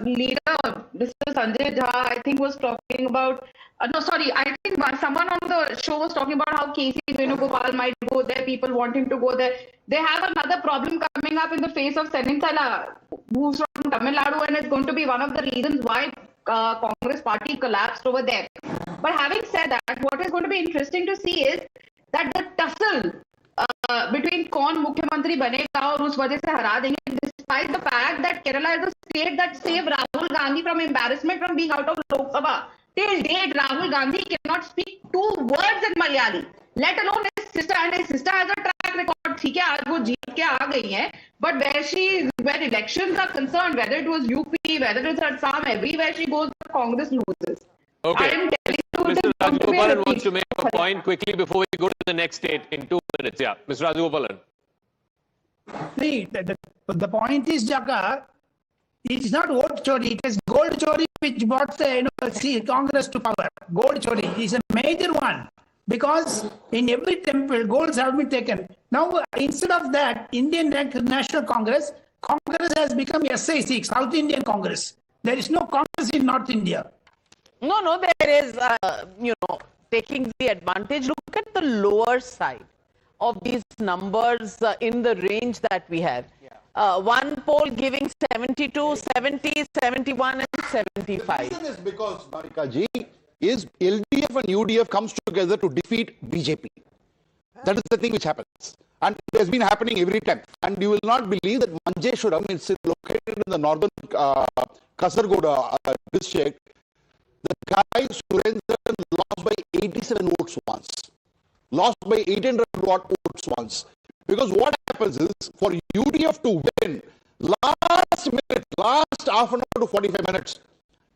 leader, Mr. Sanjay Jha, I think was talking about, I think someone on the show was talking about how KC Venugopal might go there, people want him to go there. They have another problem coming up in the face of Seninthala, who's from Tamil Nadu, and it's going to be one of the reasons why Congress party collapsed over there. But having said that, what is going to be interesting to see is that the tussle between कौन मुख्यमंत्री बनेगा और उस वजह से हरा देंगे, despite the fact that Kerala is a state that saved Rahul Gandhi from embarrassment from being out of Lok Sabha. Till date, Rahul Gandhi cannot speak 2 words in Malayali, let alone his sister, and his sister has a track record. ठीक है, आज वो जीत के आ गई हैं, but where elections are concerned, whether it was UP, whether it's Assam, everywhere she goes, Congress loses. Okay. I am telling you, Mr. Rajagopalan wants to make a point quickly before we go to the next state in 2 minutes. Yeah, Mr. Rajagopalan. See, the point is, Jaka, it is not vote chori, it is gold chori which brought the Congress to power. Gold chori is a major one because in every temple golds have been taken. Now, instead of that, Indian National Congress has become SIC, South Indian Congress. There is no Congress in North India. No, there is, taking the advantage. Look at the lower side of these numbers in the range that we have. One poll giving 72, 70, 71 and 75. The reason is because, Marika ji, is LDF and UDF comes together to defeat BJP. That is the thing which happens. And it has been happening every time. And you will not believe that Manjeshuram is located in the northern Kasargoda district. The guy Surendran lost by 87 votes once. Lost by 800 votes once. Because what happens is, for UDF to win, last half an hour to 45 minutes,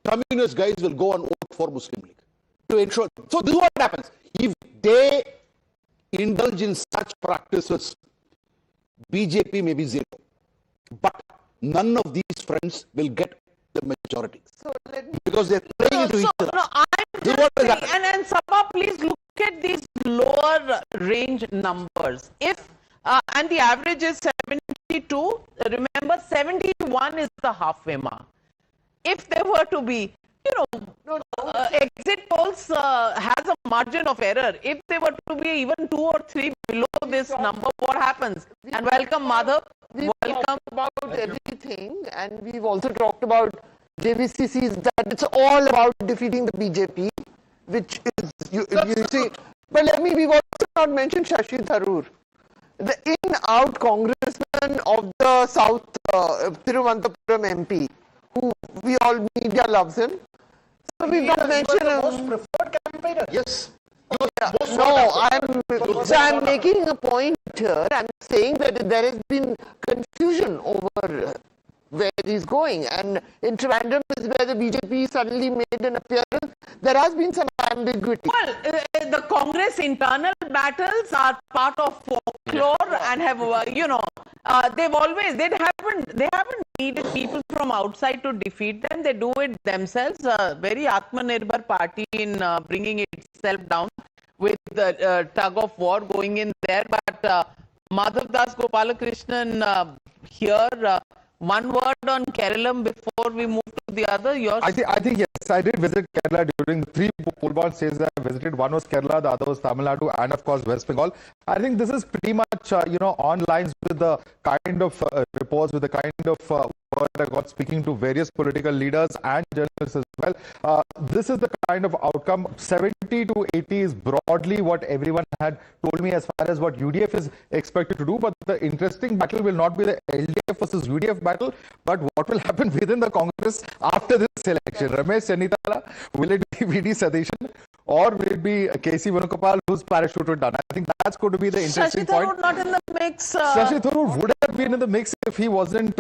communist guys will go and vote for Muslim League to ensure. So this is what happens. If they indulge in such practices, BJP may be zero. But none of these friends will get the majority. So because they're playing into each other. No, I'm just saying, and Sabha, please look at these lower range numbers. If and the average is 72, remember 71 is the halfway mark. If there were to be, exit polls has a margin of error. If they were to be even 2 or 3 below this number, what happens? And welcome, Madhav. Welcome. About everything, and we've also talked about JVCCs, that it's all about defeating the BJP, which is, you see, but we've also not mentioned Shashi Tharoor, the in-out congressman of the South Thiruvananthapuram MP, who media loves him. So we've not mentioned him. Most preferred campaigner. Yes. No, I'm making a point here. I'm saying that there has been confusion over where he's going, and in Trivandrum is where the BJP suddenly made an appearance. There has been some ambiguity. Well, the Congress internal battles are part of folklore and have, they haven't needed people from outside to defeat them. They do it themselves. Very Atmanirbhar party in bringing itself down with the tug of war going in there. But Madhav Das Gopalakrishnan here, one word on Kerala before we move to the other. Yours? I think yes, I did visit Kerala during the 3 poll bond states that I visited. One was Kerala, the other was Tamil Nadu, and of course West Bengal. I think this is pretty much on lines with the kind of reports, with the kind of word I got speaking to various political leaders and journalists as well. This is the kind of outcome. 70 to 80 is broadly what everyone had told me as far as what UDF is expected to do. But the interesting battle will not be the LDF versus UDF battle, but what will happen within the Congress after this election. Ramesh Chennitala, will it be VD Sadeshan, or will it be KC Venugopal who's parachuted down? I think that's going to be the interesting point. Shashi Tharoor not in the mix. Shashi Tharoor would have been in the mix if he wasn't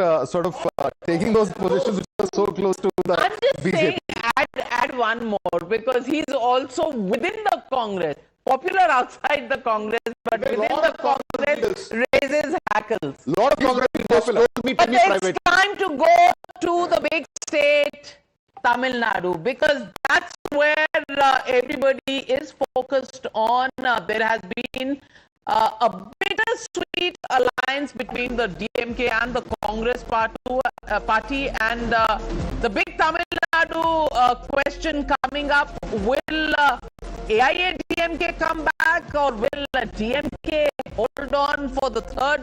taking those positions which are so close to the I'm just BJP. saying, add one more, because he's also within the Congress, popular outside the Congress, but within the Congress raises hackles. Lot of Congress popular. But it's time to go to the big state, Tamil Nadu, because that's where everybody is focused on. There has been a bittersweet alliance between the DMK and the Congress party, and the big Tamil Nadu question coming up: will AIA DMK come back, or will DMK hold on for the third?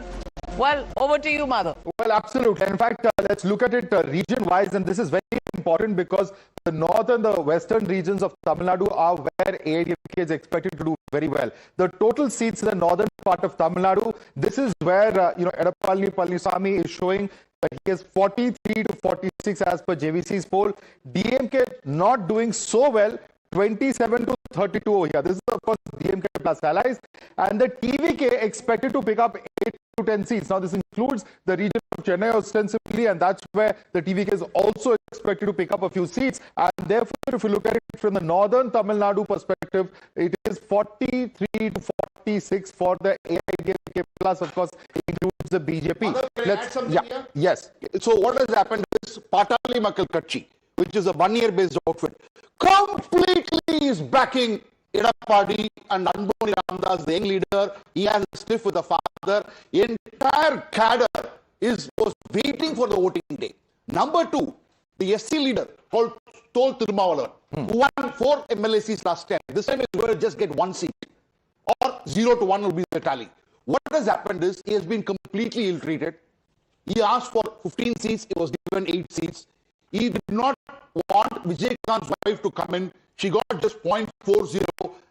Well, over to you, Madhav. Well, absolutely. In fact, let's look at it region-wise, and this is very important because the north and the western regions of Tamil Nadu are where AIDMK is expected to do very well. The total seats in the northern part of Tamil Nadu, this is where Edappalani Palaniswamy is showing that he has 43 to 46 as per JVC's poll. DMK not doing so well, 27 to 32 over here. This is of course DMK plus allies, and the TVK expected to pick up 8 to 10 seats. Now, this includes the region of Chennai ostensibly, and that's where the TVK is also expected to pick up a few seats. And therefore, if you look at it from the northern Tamil Nadu perspective, it is 43 to 46 for the AIDMK, plus, of course, includes the BJP. Yes. So what has happened is Patali Makkal Katchi, which is a one-year-based outfit, completely is backing Edapadi and Anboni Ramdas, the young leader. He has a stiff with the father. Entire cadre was waiting for the voting day. Number two, the SC leader told Tirumavalar, who won 4 MLA seats last time. This time he's going to just get 1 seat, or 0 to 1 will be the tally. What has happened is he has been completely ill-treated. He asked for 15 seats, he was given 8 seats. He did not want Vijay Khan's wife to come in. She got just 0.40.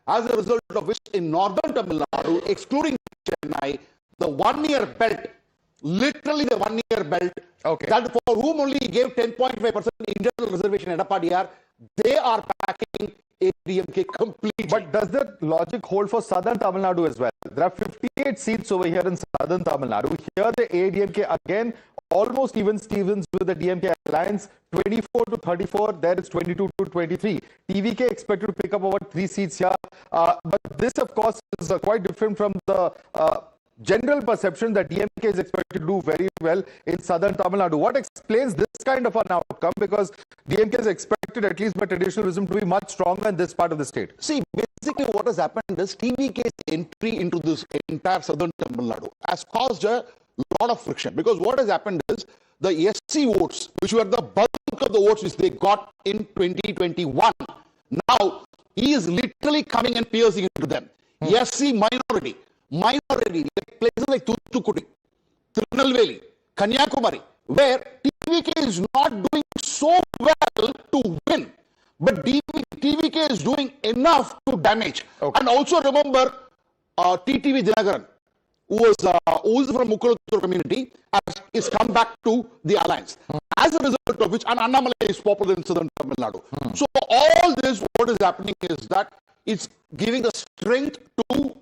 As a result of which, in northern Tamil Nadu, excluding Chennai, the 1-year belt, literally the 1-year belt, that for whom only he gave 10.5% internal reservation at Apadiar, they are backing ADMK completely. But does that logic hold for southern Tamil Nadu as well? There are 58 seats over here in southern Tamil Nadu. Here the ADMK again almost even Stevens with the DMK alliance, 24 to 34. There is 22 to 23. TVK expected to pick up over 3 seats here. But this, of course, is quite different from the general perception that DMK is expected to do very well in southern Tamil Nadu. What explains this kind of an outcome? Because DMK is expected, at least by traditional wisdom, to be much stronger in this part of the state. See, basically what has happened is TVK's entry into this entire southern Tamil Nadu has caused a lot of friction. Because what has happened is the SC votes, which were the bulk of the votes which they got in 2021, now he is literally coming and piercing into them. SC minority, like places like Thoothukudi, Tirunelveli, Kanyakumari, where TVK is not doing so well to win, but TVK is doing enough to damage. And also remember TTV Dinagaran, who is from Mukulathur community, is come back to the alliance. As a result of which, and Annamalai is popular in southern Tamil Nadu. So all this, what is happening is that it's giving a strength to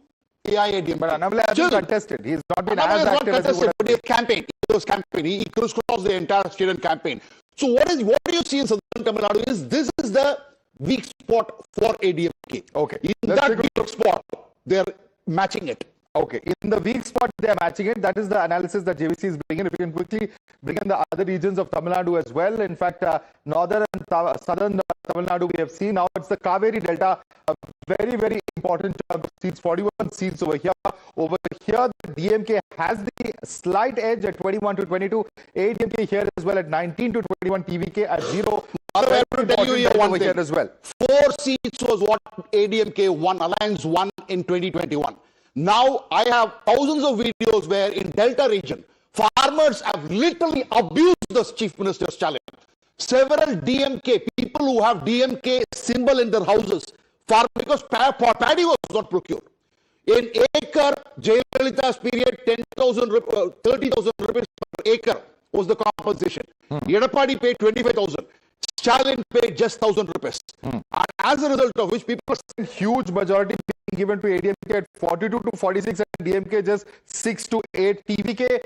AIADMK. But Annamalai has been contested. He's not been as active as he would have been. He was campaigning. He crisscrossed the entire state and campaign. So what do you see in southern Tamil Nadu is this is the weak spot for ADMK. Okay. In that weak spot, they're matching it. Okay, in the weak spot they are matching it. That is the analysis that JVC is bringing. If you can quickly bring in the other regions of Tamil Nadu as well. In fact, northern and southern Tamil Nadu we have seen. Now it's the Kaveri Delta, a very, very important chunk of seats, 41 seats over here. Over here, the DMK has the slight edge at 21 to 22. ADMK here as well at 19 to 21. TVK at 0. I have to tell you here one thing. Here as well. 4 seats was what ADMK won, Alliance won in 2021. Now, I have thousands of videos where in Delta region, farmers have literally abused the Chief Minister Stalin. Several DMK, people who have DMK symbol in their houses, because paddy was not procured. In acre, Jayalalitha's period, 30,000 rupees per acre was the compensation. Edapadi paid 25,000. Stalin paid just 1,000 rupees. And as a result of which people are huge majority being given to ADMK at 42 to 46 and DMK just 6 to 8. TVK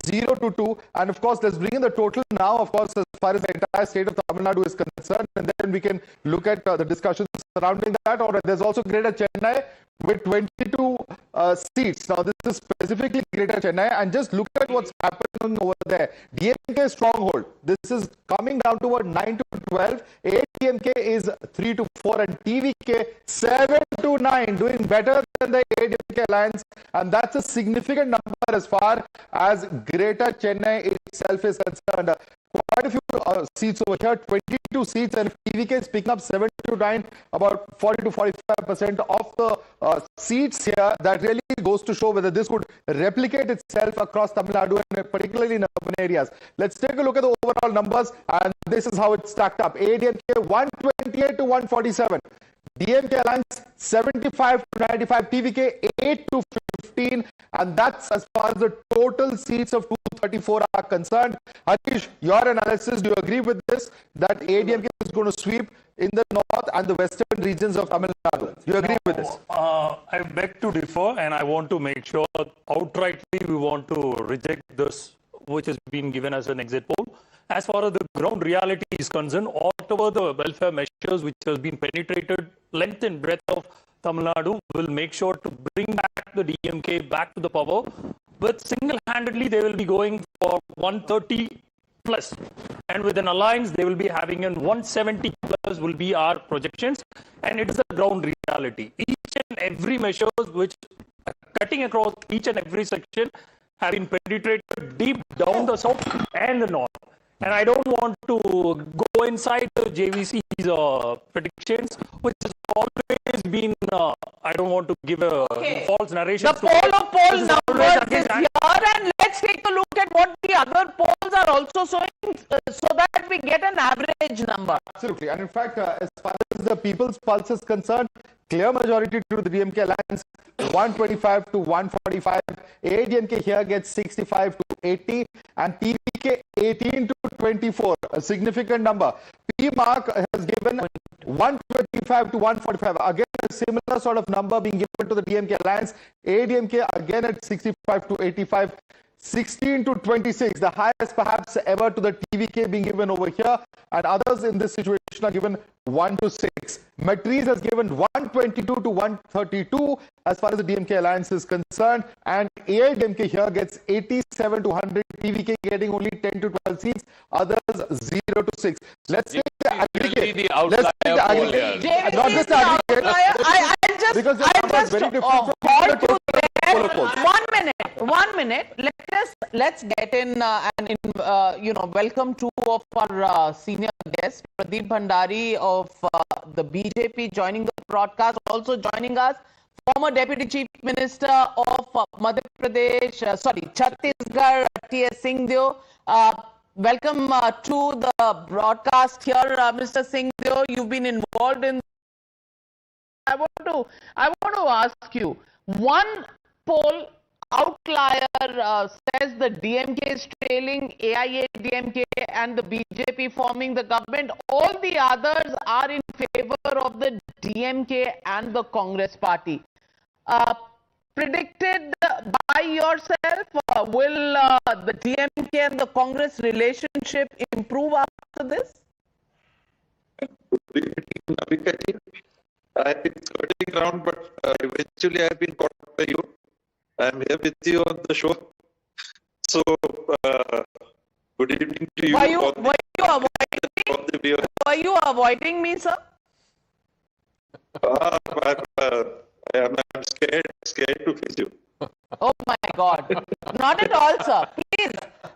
0 to 2. And of course, let's bring in the total now, of course, as far as the entire state of Tamil Nadu is concerned. And then we can look at the discussions surrounding that. Or there's also Greater Chennai with 22 seats. Now, this is specifically Greater Chennai. And just look at what's happening over there. DMK stronghold. This is coming down to what, 9 to 12. ADMK is 3 to 4. And TVK 7 to 9. Doing better than the ADMK alliance. And that's a significant number as far as Greater Chennai itself is concerned. Quite a few seats over here, 22 seats, and if TVK is picking up 7 to 9, about 40 to 45% of the seats here, that really goes to show whether this could replicate itself across Tamil Nadu and particularly in urban areas. Let's take a look at the overall numbers, and this is how it's stacked up. ADMK 128 to 147. DMK alliance 75 to 95, TVK 8 to 15, and that's as far as the total seats of 234 are concerned. Harish, your analysis, do you agree with this, that ADMK is going to sweep in the north and the western regions of Tamil Nadu? Do you agree with this? I beg to differ, and I want to make sure outrightly we want to reject this, which has been given as an exit poll. As far as the ground reality is concerned, whatever the welfare measures which has been penetrated length and breadth of Tamil Nadu will make sure to bring back the DMK back to the power. But single-handedly, they will be going for 130 plus. And with an alliance, they will be having an 170 plus will be our projections. And it is the ground reality. Each and every measures which are cutting across each and every section have been penetrated deep down the south and the north. And I don't want to go inside the JVC's predictions, which has always been, I don't want to give a false narration. The poll numbers is here, and let's take a look at what the other polls are also showing so that we get an average number. Absolutely. And in fact, as far as the People's Pulse is concerned, clear majority to the DMK alliance, 125 to 145. ADMK here gets 65 to 80, and TVK 18 to 24, a significant number. P Mark has given 125 to 145. Again, a similar sort of number being given to the DMK alliance. ADMK again at 65 to 85. 16 to 26, the highest perhaps ever to the TVK being given over here, and others in this situation are given 1 to 6. Matriz has given 122 to 132 as far as the DMK alliance is concerned, and AIDMK here gets 87 to 100, TVK getting only 10 to 12 seats, others 0 to 6. Let's take the aggregate. Let's take the aggregate. Not just the aggregate. Because the number is very different from the total poll polls. 1 minute. Let's get in and welcome two of our senior guests, Pradeep Bhandari of the BJP joining the broadcast. Also joining us, former Deputy Chief Minister of Madhya Pradesh, Chhattisgarh, T.S. Singhdev. Welcome to the broadcast here, Mr. Singhdev. You've been involved in. I want to ask you, one poll outlier says the DMK is trailing AIA-DMK and the BJP forming the government. All the others are in favor of the DMK and the Congress party. Predicted by yourself, will the DMK and the Congress relationship improve after this? I've been skirting around, but eventually I've been caught by you. I'm here with you on the show. So, good evening to you. Were you avoiding me, sir? I'm scared to face you. Oh my God. Not at all, sir.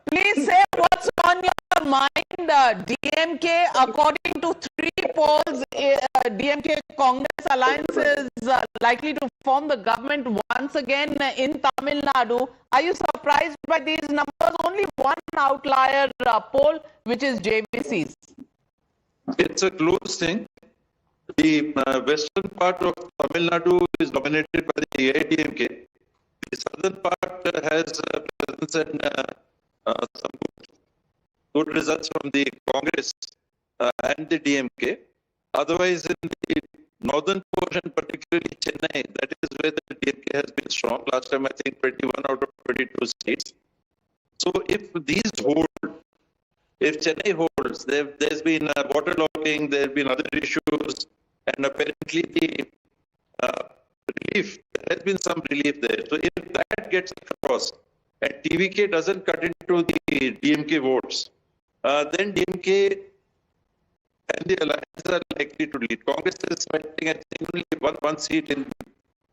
Please say what's on your mind. DMK, according to 3 polls, DMK Congress alliance is likely to form the government once again in Tamil Nadu. Are you surprised by these numbers? Only one outlier poll, which is JVC's. It's a close thing. The western part of Tamil Nadu is dominated by the AIDMK. The southern part has presence and some good results from the Congress and the DMK. Otherwise, in the northern portion, particularly Chennai, that is where the DMK has been strong. Last time, I think 21 out of 22 states. So if these hold, if Chennai holds, there's been waterlogging, there have been other issues, and apparently the relief, there has been some relief there. So if that gets across and TVK doesn't cut into the DMK votes, then DMK and the alliance are likely to lead. Congress is fighting, I think, only one seat in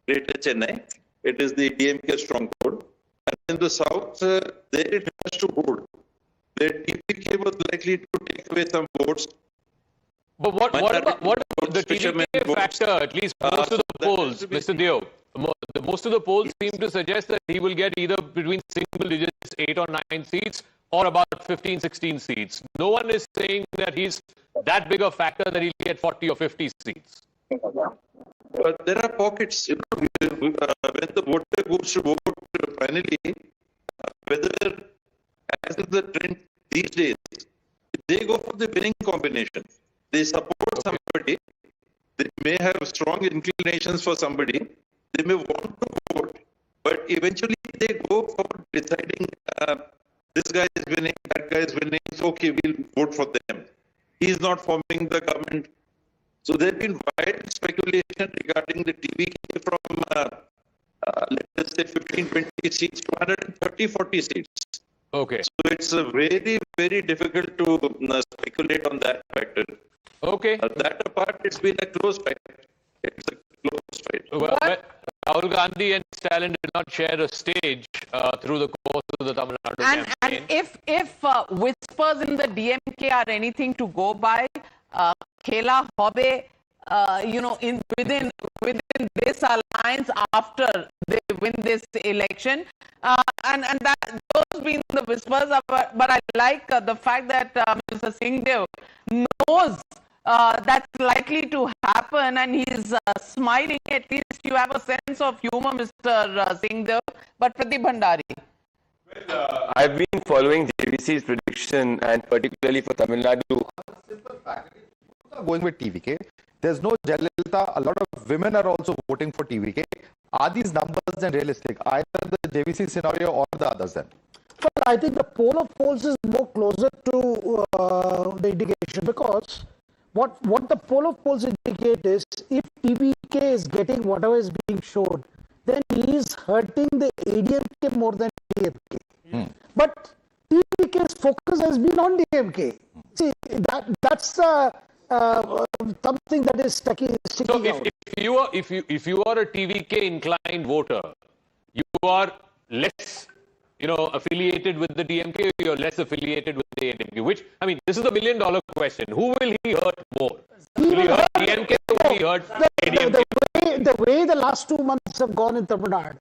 Greater Chennai. It is the DMK stronghold. And in the south, there it has to hold. The TVK was likely to take away some votes. But what about the TVK factor? At least most of the polls, Mr. Deo, most of the polls seem to suggest that he will get either between single digits, 8 or 9 seats, or about 15, 16 seats. No one is saying that he's that big a factor that he'll get 40 or 50 seats. But there are pockets, when the voter goes to vote finally, whether, as is the trend these days, they go for the winning combination. They support somebody, they may have strong inclinations for somebody, they may want to vote, but eventually they go for deciding this guy is winning, that guy is winning, so okay, we'll vote for them. He is not forming the government. So there has been wide speculation regarding the TVK from, let us say, 15, 20 seats to 130, 40 seats. Okay. So it's very, very difficult to speculate on that factor. Okay. That apart, it's been a close fight. It's a close fight. Well, Rahul Gandhi and Stalin did not share a stage through the course of the Tamil Nadu campaign. And if whispers in the DMK are anything to go by, Khela Hobe, within this alliance after they win this election, and that those being the whispers. But I like the fact that Mr. Singhdev knows that's likely to happen, and he's smiling. At least you have a sense of humor, Mr. Singhdev. But Pradeep Bhandari. I've been following JVC's prediction, and particularly for Tamil Nadu. Going with TVK, there's no Jayalalitha. A lot of women are also voting for TVK. Are these numbers then realistic? Either the JVC scenario or the others then? Well, I think the poll of polls is more closer to the indication, because what the poll of polls indicate is if TVK is getting whatever is being shown, then he is hurting the ADMK more than DMK. But TVK's focus has been on DMK. See, that's something that is sticking out. If you are a TVK inclined voter, you are less affiliated with the DMK, you're less affiliated with the ADMK. Which, I mean, this is the $1 million question. Who will he hurt more? Will he hurt DMK or will he hurt ADMK? The way the last 2 months have gone in Tamil Nadu,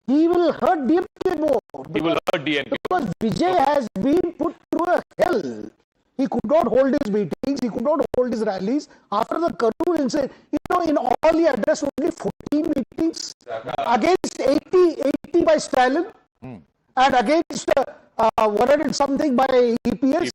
he will hurt DMK more. He will hurt DMK. Because Vijay has been put through a hell. He could not hold his meetings, he could not hold his rallies. After the Karur incident, in all he addressed only 14 meetings against 80 by Stalin and against 100 something by EPS.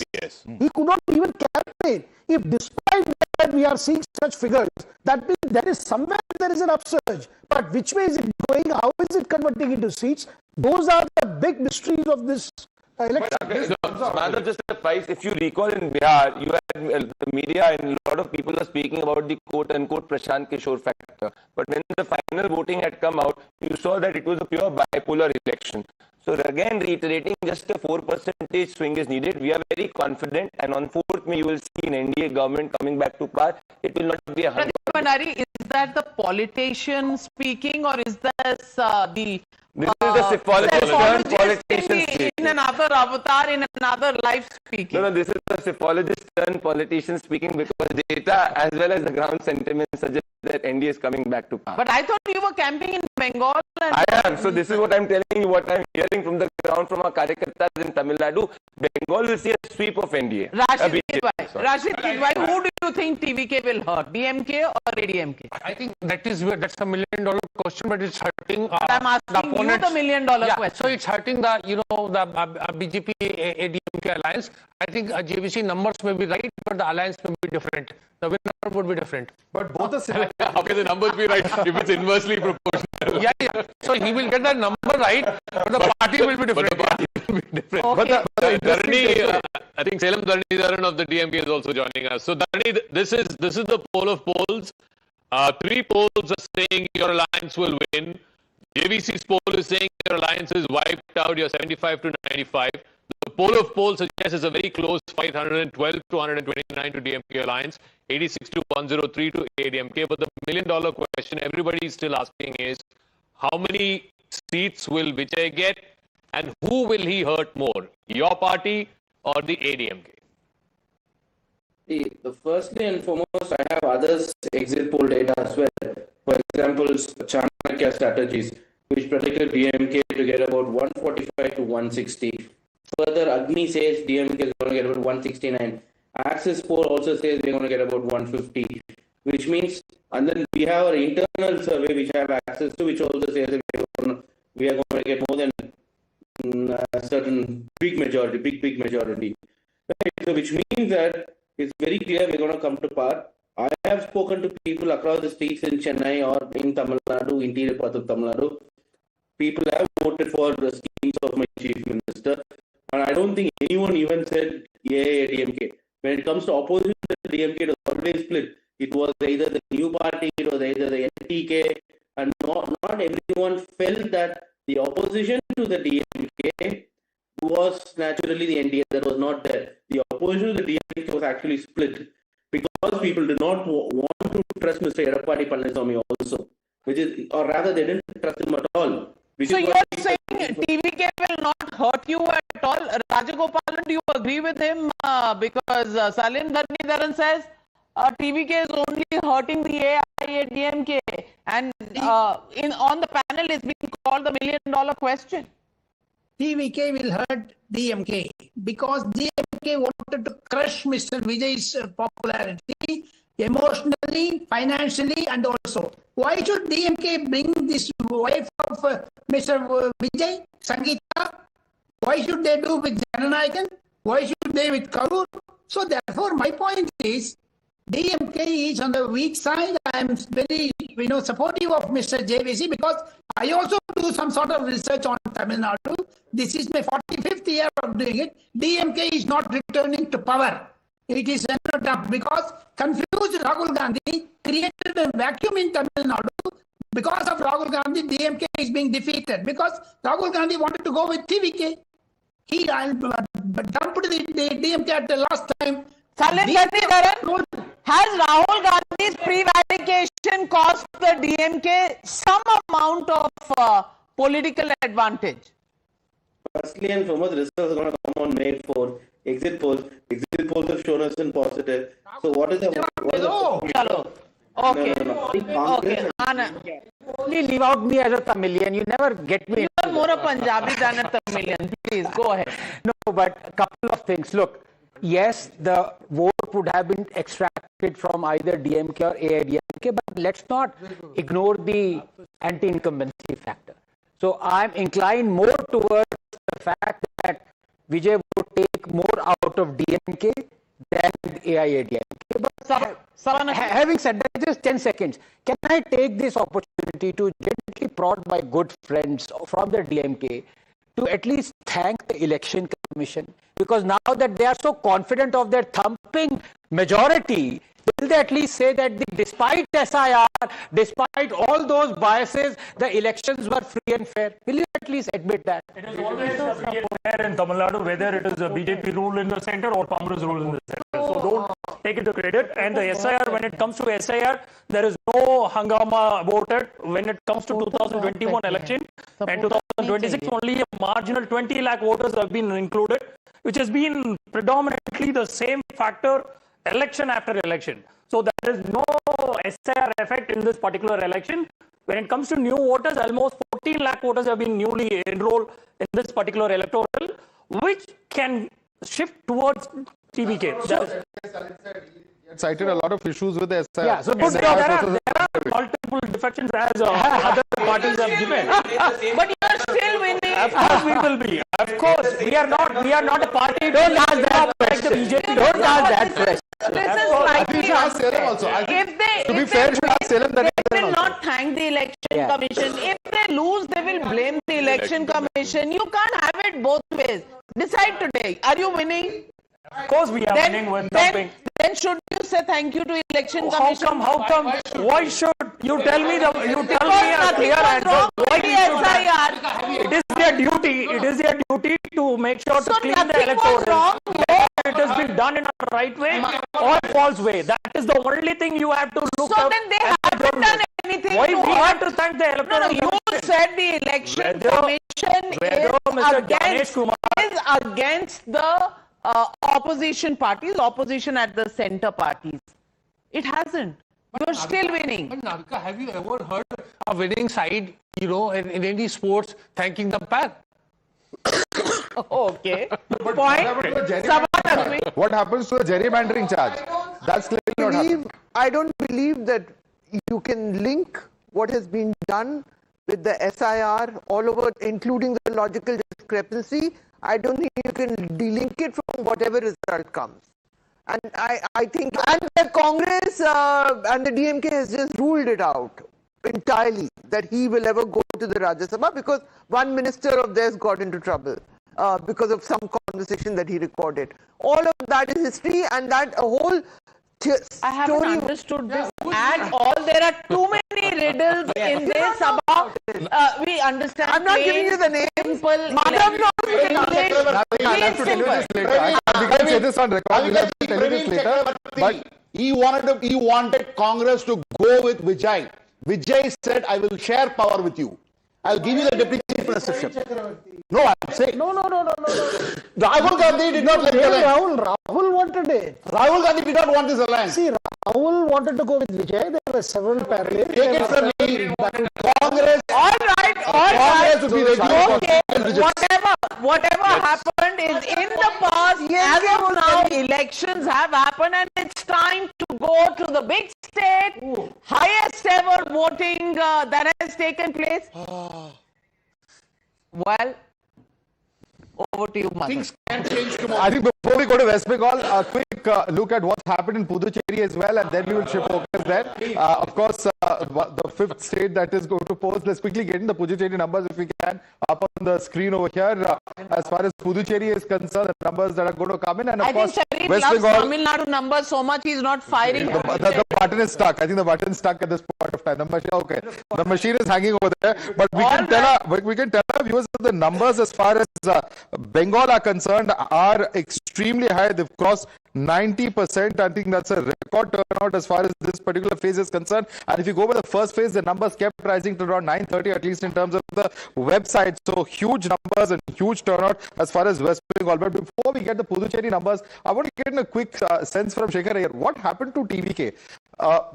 He could not even campaign. If despite that we are seeing such figures, that means there is somewhere there is an upsurge. But which way is it going? How is it converting into seats? Those are the big mysteries of this election. Rather just the price. If you recall in Bihar, you had the media and a lot of people are speaking about the quote-unquote Prashant Kishore factor. But when the final voting had come out, you saw that it was a pure bipolar election. So again, reiterating, just a 4% swing is needed. We are very confident, and on 4th May, you will see an NDA government coming back to power. It will not be 100%. Bhandari, is that the politician speaking, or is this the... This is the psephologist politician speaking. In another avatar, in another life speaking. No, this is the psephologist turned politician speaking, because data as well as the ground sentiment suggest that NDA is coming back to power. But I thought you were camping in Bengal. I am. So this is what I'm telling you, what I'm hearing from the ground from our Karyakartas in Tamil Nadu. Bengal will see a sweep of NDA. Rashid Kidwai, who do you think TVK will hurt? DMK or ADMK? I think that's a $1 million question, but it's hurting I'm asking you the $1 million question. So it's hurting the BJP ADMK alliance. I think JVC numbers may be right, but the alliance may be different. The winner would be different. But both the how can the numbers be right if it's inversely proportional? Yeah. So he will get that number right, but the party will be different. Okay. Dharani, I think Salem Dharani of the DMK is also joining us. So Dharani, this is the poll of polls. 3 polls are saying your alliance will win. JVC's poll is saying your alliance is wiped out. You're 75 to 95. The poll of polls suggests it's a very close fight, 112 to 129 to DMK alliance, 86 to 103 to ADMK. But the $1 million question everybody is still asking is, how many seats will Vijay get, and who will he hurt more, your party or the ADMK? Firstly and foremost, I have others exit poll data as well. For example, Chanakya strategies, which predicted DMK to get about 145 to 160. Further, Agni says DMK is going to get about 169. Axis poll also says they're going to get about 150. which means, and then we have our internal survey which I have access to, which also says that we are going to get more than a certain big majority, big majority. Right? So which means that it's very clear we're going to come to power. I have spoken to people across the streets in Chennai or in Tamil Nadu, interior part of Tamil Nadu. People have voted for the schemes of my chief minister, and I don't think anyone even said yeah, DMK. When it comes to opposition to DMK, it was always split. It was either the new party, it was either the NTK, and not everyone felt that the opposition to the DMK was naturally the NDA. That was not there. The opposition to the DMK was actually split because people did not want to trust Mr. Edappadi Palaniswamy also, which is, or rather, they didn't trust him at all. So you're saying TVK will not hurt you at all? Rajagopalan, do you agree with him? Because Salim Dharnidharan says TVK is only hurting the AIADMK, and on the panel it's been called the $1 million question. TVK will hurt DMK because DMK wanted to crush Mr. Vijay's popularity emotionally, financially, and also. Why should DMK bring this wife of Mr. Vijay, Sangeeta? Why should they do with Jananayakan? Why should they with Karur? So therefore, my point is, DMK is on the weak side. I am very, supportive of Mr. JVC because I also do some sort of research on Tamil Nadu. This is my 45th year of doing it. DMK is not returning to power. It is up because confused Rahul Gandhi created a vacuum in Tamil Nadu. Because of Rahul Gandhi, DMK is being defeated. Because Rahul Gandhi wanted to go with TVK. He dumped the DMK at the last time. Has Rahul Gandhi's prevarication cost the DMK some amount of political advantage? Firstly and foremost, results are going to come on May 4th. Exit polls have shown us in positive. So what is the... Okay. Okay. Please leave out me as a Tamilian. You never get me. You are more a Punjabi than a Tamilian. Please, go ahead. No, but a couple of things. Look, yes, the vote would have been extracted from either DMK or AIDMK, but let's not ignore the anti-incumbency factor. So I'm inclined more towards the fact that Vijay would take more out of DMK than AIADMK. But having said that, just 10 seconds, can I take this opportunity to gently prod my good friends from the DMK to at least thank the Election Commission? Because now that they are so confident of their thumping majority, will they at least say that despite SIR, despite all those biases, the elections were free and fair? Will you at least admit that? It is always free and fair in Tamil Nadu, whether it is a BJP rule in the center or Congress rule in the center. So don't take it to credit. And the SIR, when it comes to SIR, there is no hangama voted. When it comes to 2021 election and 2026, only a marginal 20 lakh voters have been included, which has been predominantly the same factor election after election. So there is no SIR effect in this particular election. When it comes to new voters, almost 14 lakh voters have been newly enrolled in this particular electoral, which can shift towards TVK. Cited a lot of issues with the SIR. Yeah, so there are multiple defections as other parties have given. But you are still winning. Of course we will be. Of course we are not a party. Don't ask that question. Don't ask that question. This is slightly To be fair, you should ask Salem that they will not thank the election commission. If they lose, they will blame the election commission. You can't have it both ways. Decide today. Are you winning? Of course we are winning with dumping. Then should you say thank you to election commission? How come? Why should you tell me a clear answer? It is their duty. It is their duty to make sure to clean the electoral. It has been done in a right way or false way. That is the only thing you have to look at. So then they haven't done anything. Why we have to thank the electoral? You said the election commission is against the opposition parties, opposition at the center parties. It hasn't. You're still winning. But Navika, have you ever heard a winning side, in any sports, thanking the back? Okay. What happens to the gerrymandering charge? That's clearly not happening. I don't believe that you can link what has been done with the SIR all over, including the logical discrepancy. I don't think you can delink it from whatever result comes. And I think, and the Congress and the DMK has just ruled it out entirely, that he will ever go to the Rajya Sabha, because one minister of theirs got into trouble because of some conversation that he recorded. All of that is history, and that a whole I haven't understood this at all. There are too many riddles in this about. We understand. I'm not giving you the name. Simple. Madam, I'll have to tell you this later. We can say this on record. We'll have to tell you this later. But he wanted Congress to go with Vijay. Vijay said, I will share power with you. I'll give you the deputy chief ministership. No, I'm saying. No. Rahul Gandhi did not let the alliance. Rahul wanted it. Rahul Gandhi did not want this alliance. See, Rahul wanted to go with Vijay. There were several parallels. Take it from me. Congress. All right. Congress would be ready. Okay. Whatever happened is in the past. As of now, elections have happened, and it's time to go to the big state. Highest ever voting that has taken place. Well, over to you, Mother. Things can change tomorrow. I think before we go to West Bengal, a quick look at what's happened in Puducherry as well, and then we will shift focus there. Of course, the fifth state that is going to pose. Let's quickly get in the Puducherry numbers if we can up on the screen over here. As far as Puducherry is concerned, the numbers that are going to come in, and of course, Sharif loves Tamil Nadu numbers so much he's not firing. The button is stuck. I think the button is stuck at this point of time. The machine is hanging over there, but we can tell our viewers that the numbers as far as Bengal are concerned are extremely high. They've crossed 90%. I think that's a record turnout as far as this particular phase is concerned. And if you go by the first phase, the numbers kept rising to around 930, at least in terms of the website. So huge numbers and huge turnout as far as West Bengal. But before we get the Puducherry numbers, I want to get a quick sense from Shekhar here. What happened to TVK?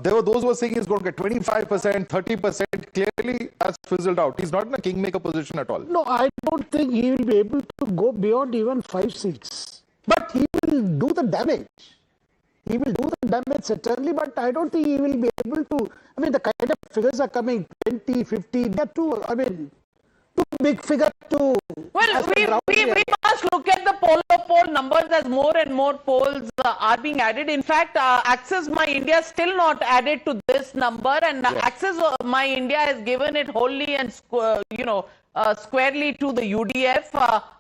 There were those who were saying he's going to get 25%, 30%. Clearly, that's fizzled out. He's not in a kingmaker position at all. No, I don't think he will be able to go beyond even 5 seats. But he will do the damage. He will do the damage certainly, but I don't think he will be able to. I mean, the kind of figures are coming 20, 50, they're too big figure to. Well, we must look at the poll numbers as more and more polls are being added. In fact, Access My India is still not added to this number, and Access My India has given it wholly and squarely to the UDF,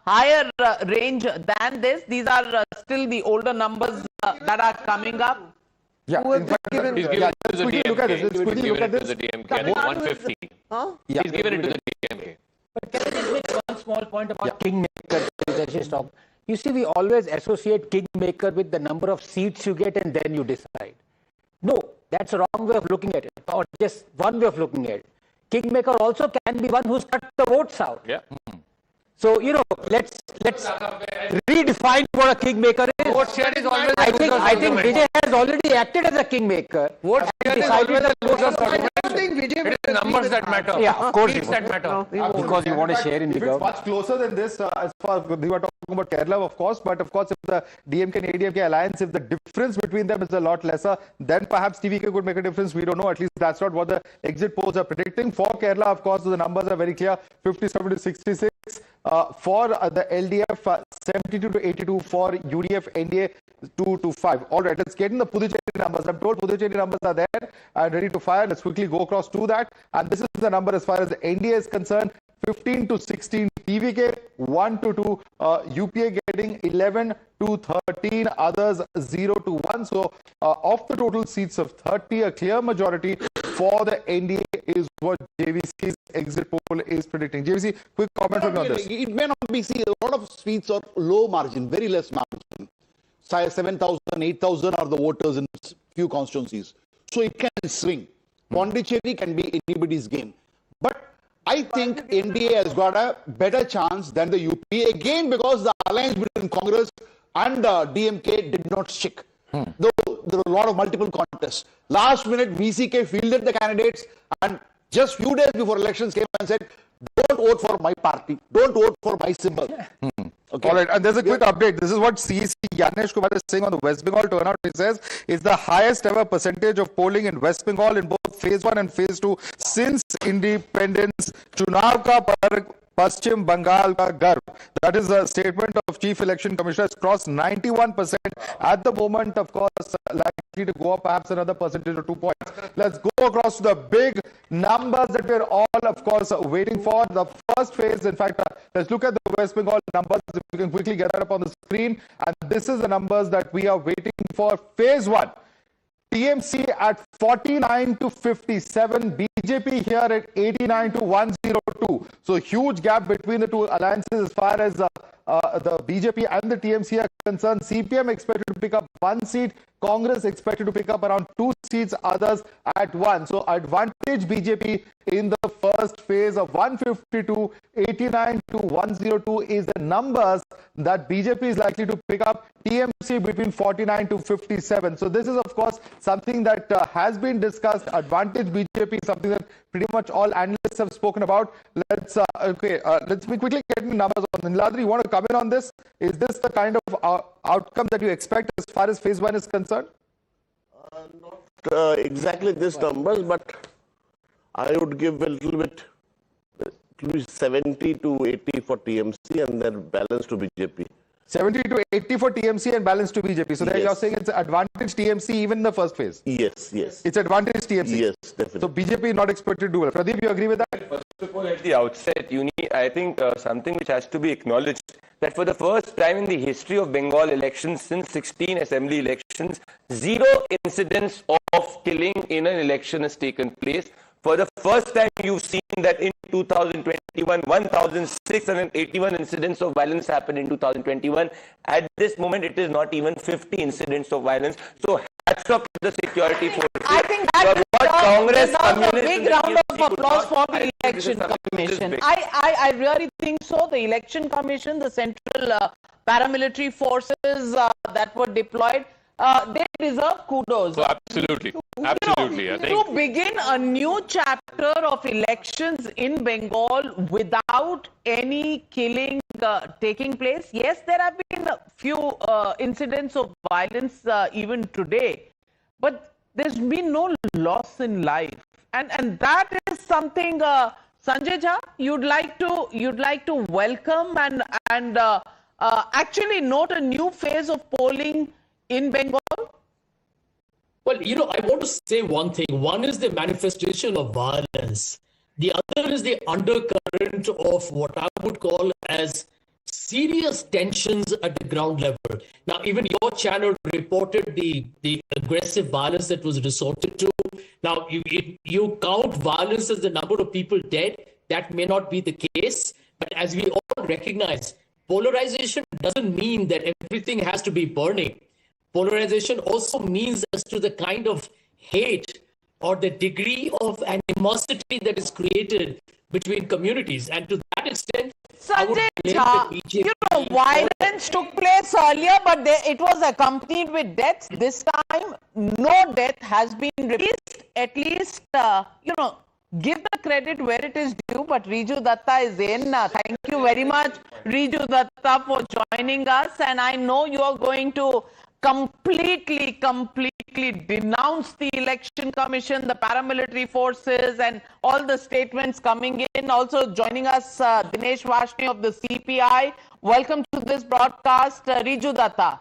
higher range than this. These are still the older numbers that are coming up. Yeah, in fact, he's given it to the DMK. He's given it to the DMK at 150. He's given it to the DMK. But can I just make one small point about kingmaker? You see, we always associate kingmaker with the number of seats you get and then you decide. No, that's a wrong way of looking at it, or just one way of looking at it. Kingmaker also can be one who's cut the votes out. Yeah. So, let's redefine what a kingmaker is. Vote share is always I think Vijay has already acted as a kingmaker. Vote share is always a loser's argument. I don't think Vijay It is numbers that matter. Yeah, of course. Seats that matter. Because you want to share in the If it's much closer than this, as far as we were talking about Kerala, of course, but of course, if the DMK and ADMK alliance, if the difference between them is a lot lesser, then perhaps TVK could make a difference. We don't know. At least that's not what the exit polls are predicting. For Kerala, of course, the numbers are very clear: 57 to 66. For the LDF, 72 to 82. For UDF, NDA, 2 to 5. All right, let's get in the Puducherry numbers. I'm told Puducherry numbers are there and ready to fire. Let's quickly go across to that. And this is the number as far as the NDA is concerned: 15 to 16. TVK 1 to 2. UPA getting 11 to 13. Others 0 to 1. So of the total seats of 30, a clear majority for the NDA is what JVC's exit poll is predicting. JVC, quick comment from you on this. It may not be, a lot of seats are low margin, very less margin. 7,000, 8,000 are the voters in few constituencies. So it can swing. Puducherry can be anybody's game. But I think NDA has got a better chance than the UP, again because the alliance between Congress and DMK did not stick. Though there were a lot of multiple contests. Last minute, VCK fielded the candidates, and just few days before elections came and said, don't vote for my party, don't vote for my symbol. Okay. All right, and there's a quick update. This is what CEC Yanesh Kumar is saying on the West Bengal turnout. He says it's the highest ever percentage of polling in West Bengal in both phase 1 and phase 2 since independence. Chunav ka Paschim Bengal ka garv. That is a statement of Chief Election Commissioner. Has crossed 91% at the moment. Of course, likely to go up perhaps another percentage or 2 points. Let's go across to the big numbers that we're all, of course, waiting for. The first phase, in fact, let's look at the West Bengal numbers. If we can quickly get that up on the screen. And this is the numbers that we are waiting for. Phase 1. TMC at 49 to 57, BJP here at 89 to 102. So huge gap between the two alliances as far as the BJP and the TMC are concerned. CPM expected to pick up 1 seat, Congress expected to pick up around 2 seats, others at 1. So advantage BJP in the first phase of 152, 89 to 102 is the numbers that BJP is likely to pick up. TMC between 49 to 57. So this is, of course, something that has been discussed. Advantage BJP is something that pretty much all analysts have spoken about. Let's quickly get into numbers on Niladri. You want to come in on this? Is this the kind of outcome that you expect as far as phase 1 is concerned? Not exactly these numbers, but I would give a little bit 70 to 80 for TMC and then balance to BJP. 70 to 80 for TMC and balance to BJP. So there you're saying it's advantage TMC even in the first phase? Yes, yes. It's advantage TMC? Yes, definitely. So BJP not expected to do well. Pradeep, you agree with that? First of all, at the outset, I think something which has to be acknowledged, that for the first time in the history of Bengal elections since 16 assembly elections, 0 incidents of killing in an election has taken place. For the first time, you've seen that in 2021, 1,681 incidents of violence happened in 2021. At this moment, it is not even 50 incidents of violence. So hats off to the security forces. I think that Congress deserves a big round of applause for the Election Commission. I really think so. The Election Commission, the central paramilitary forces that were deployed, they deserve kudos. So absolutely. Absolutely. I think to begin a new chapter of elections in Bengal without any killing taking place. Yes, there have been a few incidents of violence even today, but there's been no loss in life. And that is something, Sanjay Jha, you'd like to welcome and actually note a new phase of polling in Bengal? Well, I want to say one thing. One is the manifestation of violence. The other is the undercurrent of what I would call as serious tensions at the ground level. Now, even your channel reported the aggressive violence that was resorted to. Now, you count violence as the number of people dead. That may not be the case. But as we all recognize, polarization doesn't mean that everything has to be burning. Polarization also means as to the kind of hate or the degree of animosity that is created between communities. And to that extent, Sanjay Jha, violence took place earlier, but it was accompanied with deaths. This time, no death has been released. At least, give the credit where it is due, but Riju Datta is in. Thank you very much, Riju Datta, for joining us. And I know you are going to completely denounce the Election Commission, the paramilitary forces, and all the statements coming in. Also joining us, Dinesh Vashni of the CPI. Welcome to this broadcast, Riju Datta.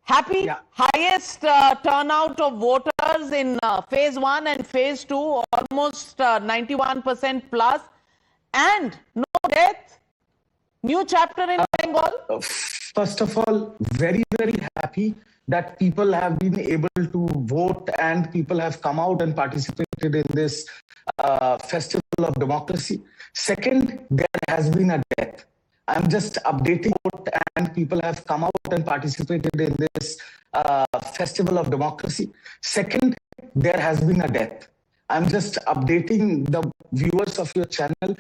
Happy? Yeah. Highest turnout of voters in phase 1 and phase 2, almost 91% plus, and no death. New chapter in Bengal. First of all, very, very happy that people have been able to vote and people have come out and participated in this festival of democracy. Second, there has been a death. I'm just updating vote and people have come out and participated in this festival of democracy. Second, there has been a death. I'm just updating the viewers of your channel.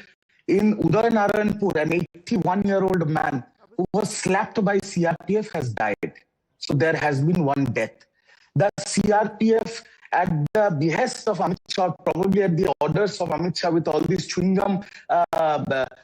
In Udaynarayanpur, an 81-year-old man who was slapped by CRPF has died. So there has been one death. the CRPF at the behest of Amit Shah, probably at the orders of Amit Shah, with all these chewing gum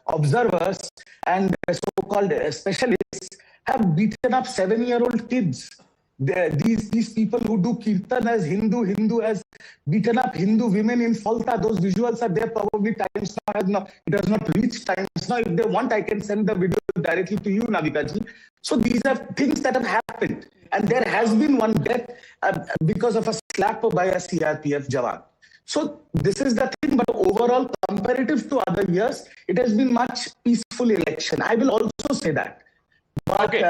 observers and so-called specialists, have beaten up 7-year-old kids. These people who do kirtan as Hindu has beaten up Hindu women in Falta. Those visuals are there. Probably Times Now it has not reached Times Now. If they want, I can send the video directly to you, Navitaji. So these are things that have happened. And there has been one death because of a slap by a CRPF Jawan. So this is the thing, but overall, comparative to other years, it has been much peaceful election. I will also say that. But, okay.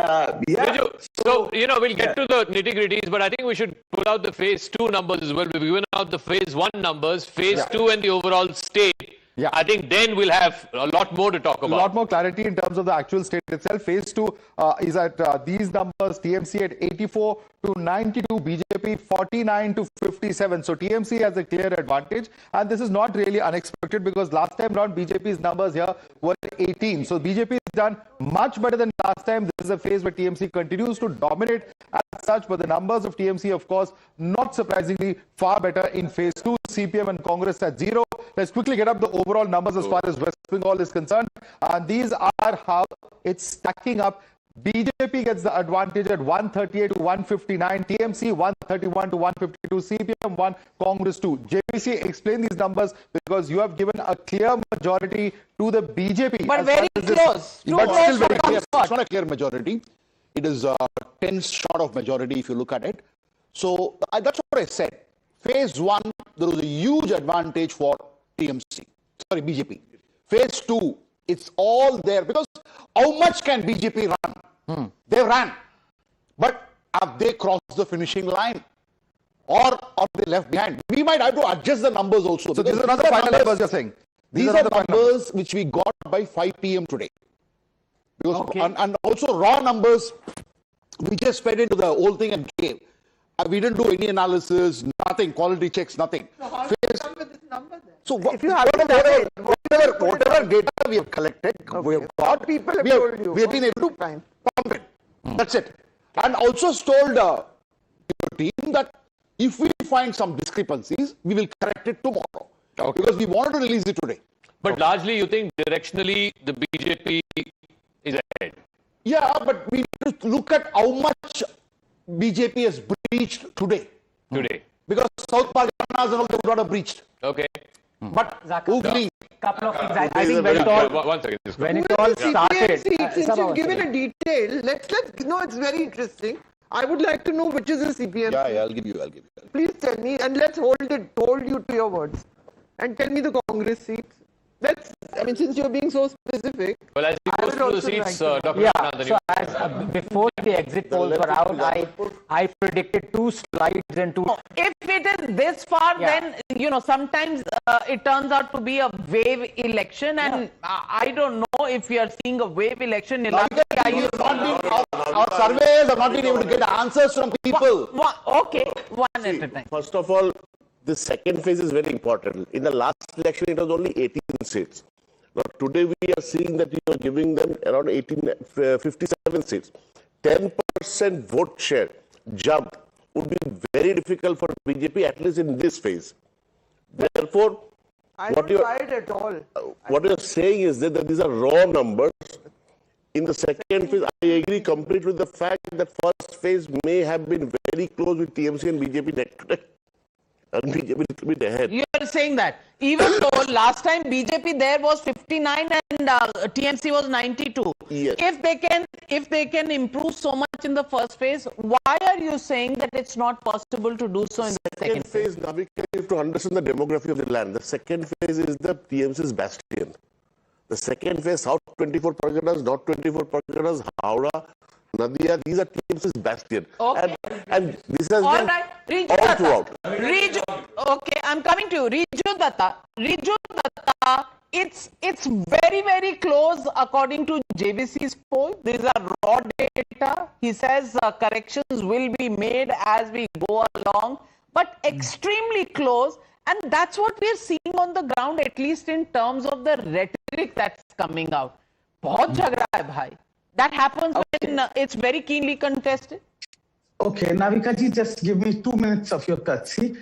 So, we'll get to the nitty-gritties, but I think we should pull out the phase 2 numbers as well. We've given out the phase 1 numbers, phase 2 and the overall state. Yeah. I think then we'll have a lot more to talk about. A lot more clarity in terms of the actual state itself. Phase 2 is at these numbers, TMC at 84 to 92, BJP 49 to 57. So TMC has a clear advantage, and this is not really unexpected because last time around BJP's numbers here were 18. So BJP has done much better than last time. This is a phase where TMC continues to dominate as such, but the numbers of TMC, of course, not surprisingly far better in phase 2. CPM and Congress at 0. Let's quickly get up the overall numbers as far as West Bengal is concerned. And these are how it's stacking up. BJP gets the advantage at 138 to 159, TMC 131 to 152, CPM 1, Congress 2. JVC, explain these numbers because you have given a clear majority to the BJP. But very close. But still very clear. It's not a clear majority. It is a 10 short of majority if you look at it. So that's what I said. Phase 1, there was a huge advantage for BJP. Phase 2, it's all there because how much can BJP run? They ran, but have they crossed the finishing line or are they left behind? We might have to adjust the numbers also. So these are another final numbers you're saying? These are numbers which we got by 5 p.m. today. Because, and also raw numbers, we just fed into the whole thing and gave. We didn't do any analysis, nothing, quality checks, nothing. So if you have whatever data we have collected, we have got, we have been able to pump it. That's it. And also told your team that if we find some discrepancies, we will correct it tomorrow. Because we wanted to release it today. But largely, you think directionally the BJP is ahead? Yeah, but we need to look at how much BJP has breached today. Because South Pakistan and all they would not have breached. Okay. But couple of things. I think when it all started, since you've given a detail, let's it's very interesting. I would like to know which is the CPM. Yeah, I'll give you. Please tell me, and let's hold you to your words, and tell me the Congress seats. Since you're being so specific. Well, as you go through the seats, Dr. So before the exit polls were out, I predicted 2 slides and 2. If it is this far, then, sometimes it turns out to be a wave election, and I don't know if we are seeing a wave election. Our surveys have not been able to get answers from people. Okay, one at a time. First of all, the second phase is very important. In the last election, it was only 18 seats. Now, today we are seeing that you are giving them around 57 seats. 10% vote share jump would be very difficult for BJP, at least in this phase. Therefore, what you are saying is that these are raw numbers. In the second phase, I agree completely with the fact that first phase may have been very close with TMC and BJP neck to neck. And BJP a little bit ahead. You are saying that even though last time BJP there was 59 and TMC was 92. Yes. If they can improve so much in the first phase, why are you saying that it's not possible to do so in the second phase? Now we have to understand the demography of the land. The second phase is the TMC's bastion. The second phase, South 24 Parganas, North 24 Parganas, Howrah, Nadia, these are TMC's bastion. Okay. And this has all been right. all throughout. Okay, I'm coming to you. Riju Datta, it's very, very close according to JVC's poll. These are raw data. He says corrections will be made as we go along, but extremely close. And that's what we're seeing on the ground, at least in terms of the rhetoric that's coming out. Bahut jhagda hai bhai. That happens when it's very keenly contested. Okay, Navika ji, just give me 2 minutes of your courtesy.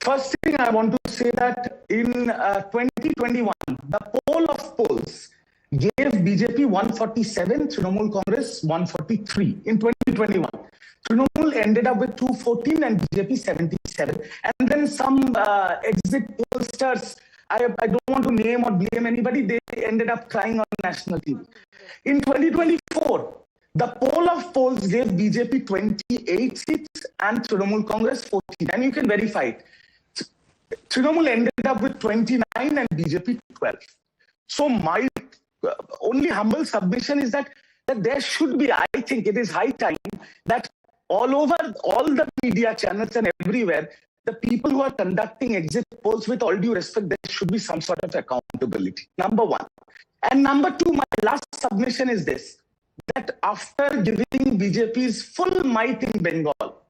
First thing I want to say that in 2021, the poll of polls gave BJP 147, Trinamool Congress 143 in 2021. Trinamool ended up with 214 and BJP 77. And then some exit pollsters, I don't want to name or blame anybody, they ended up crying on national TV. In 2024, the poll of polls gave BJP 28 seats and Trinamool Congress 14. And you can verify it. Trinamool ended up with 29 and BJP 12. So my only humble submission is that there should be, I think it is high time that all over all the media channels and everywhere, the people who are conducting exit polls, with all due respect, there should be some sort of accountability. Number one. And number two, my last submission is this, that after giving BJP's full might in Bengal,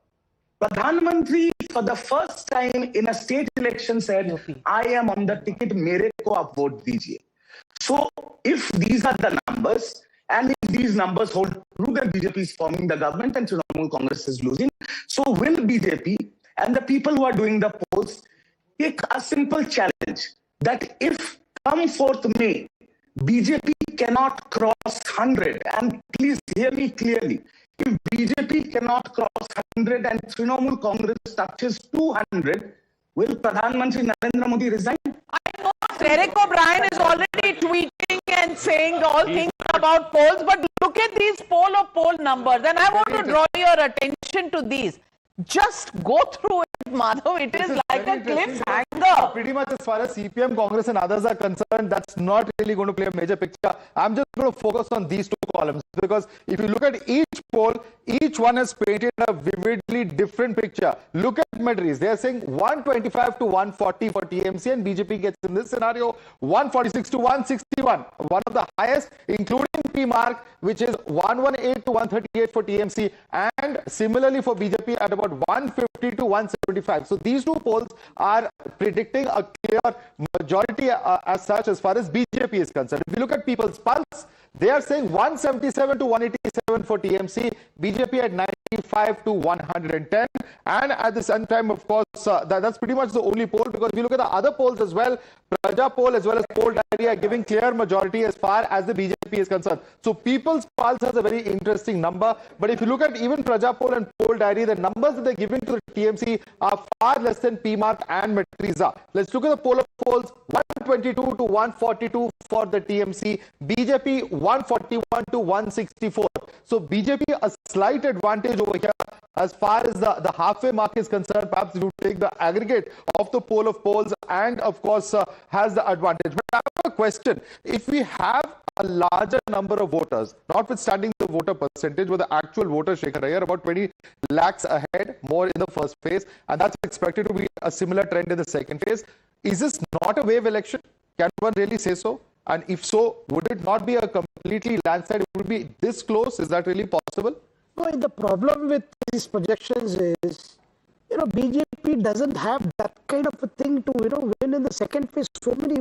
Pradhan Mantri for the first time in a state election said, I am on the ticket, mere ko aap vote dijiye. So if these are the numbers, and if these numbers hold true, then BJP is forming the government and Trinamool Congress is losing. So will BJP and the people who are doing the polls take a simple challenge that if come 4th May, BJP cannot cross 100, and please hear me clearly, if BJP cannot cross 100 and Trinamool Congress touches 200, will Pradhan Mantri Narendra Modi resign? I know Derek O'Brien is already tweeting and saying all things about polls, but look at these poll of poll numbers, and I want to draw your attention to these. Just go through it, Madhav. It is like a cliffhanger. Pretty much as far as CPM, Congress and others are concerned, that's not really going to play a major picture. I'm just going to focus on these two columns, because if you look at each poll, each one has painted a vividly different picture. Look at Madras. They are saying 125 to 140 for TMC, and BJP gets in this scenario 146 to 161. One of the highest, including P mark, which is 118 to 138 for TMC, and similarly for BJP at about 150 to 175. So these two polls are predicting a clear majority as such as far as BJP is concerned. If you look at People's Pulse, they are saying 177 to 187 for TMC, BJP at 95 to 110. And at the same time, of course, that's pretty much the only poll, because if you look at the other polls as well, Praja poll as well as Poll Diary are giving clear majority as far as the BJP is concerned. So People's Pulse has a very interesting number. But if you look at even Praja poll and Poll Diary, the numbers that they're giving to the TMC are far less than PMark and Matriza. Let's look at the poll of polls. 122 to 142 for the TMC, BJP 141 to 164. So BJP a slight advantage over here as far as the halfway mark is concerned. Perhaps if you take the aggregate of the poll of polls, and of course has the advantage. But I have a question. If we have a larger number of voters, notwithstanding the voter percentage, but the actual voter share here about 20 lakhs ahead more in the first phase, and that's expected to be a similar trend in the second phase. Is this not a wave election? Can one really say so? And if so, would it not be a completely landslide? It would be this close. Is that really possible? No, the problem with these projections is, BJP doesn't have that kind of a thing to, win in the second phase so many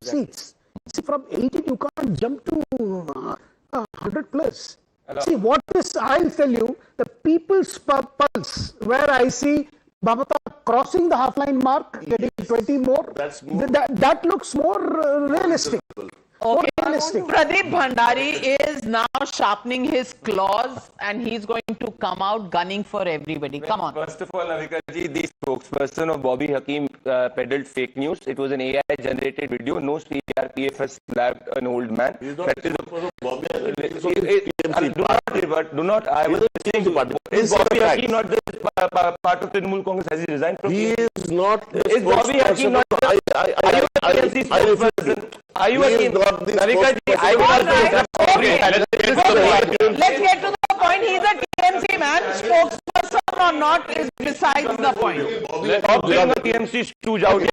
seats. See, from 18, you can't jump to 100 plus. Hello. See, what is, I'll tell you, the People's Pulse, where I see Mamata crossing the half-line mark, getting 20 more, that looks more realistic. Okay, Pradeep Bhandari is now sharpening his claws, and he's going to come out gunning for everybody. Come on. First of all, Navika ji, the spokesperson of Bobby Hakeem peddled fake news. It was an AI-generated video. No CRPF has slapped an old man. That is do not. I was saying, is Bobby Hakeem not the part of Trinamool Congress? Has he resigned from? He is not. Is Bobby Hakeem not? Are you a Navika ji, I let's get to the point. He's a TMC man. Spokesperson or not is besides the point. Stop being a TMC stooge out here.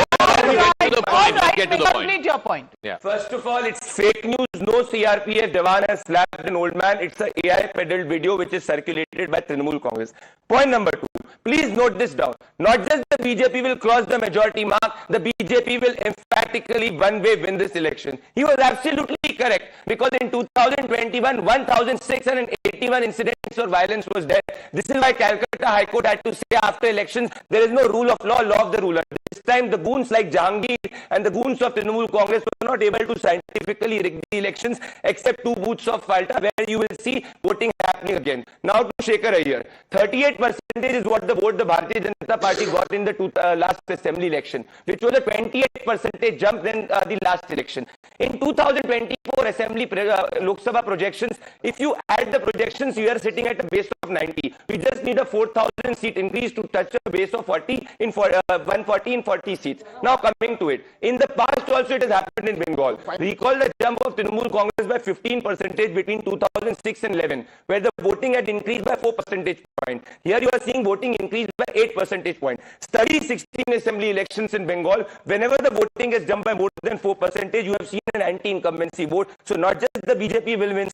get to the point. Let's get to the point. Complete your point. Yeah. First of all, it's fake news. No CRPF Jawan has slapped an old man. It's a AI peddled video which is circulated by Trinamool Congress. Point number 2. Please note this down. Not just the BJP will cross the majority mark, the BJP will emphatically one way win this election. He was absolutely correct, because in 2021, 1,681 incidents of violence was there. This is why Calcutta High Court had to say after elections, there is no rule of law, law of the ruler. This time the goons like Jahangir and the goons of Trinamool Congress were not able to scientifically rig the elections, except 2 booths of Falta where you will see voting happening again. Now to Shekhar Iyer, 38% is what the vote the Bharatiya Janata Party got in the last assembly election, which was a 28% jump in the last election. In 2024 assembly Lok Sabha projections, if you add the projections, we are sitting at a base of 90. We just need a 4,000 seat increase to touch a base of 40 in 140 in 40 seats. Now coming to it, in the past also it has happened in Bengal. Recall the jump of Trinamool Congress by 15% between 2006 and 11, where the voting had increased by 4 percentage points. Here you are seeing voting increase by 8 percentage points. Study 16 assembly elections in Bengal. Whenever the voting has jumped by more than 4%, you have seen an anti-incumbency vote. So not just the BJP will win.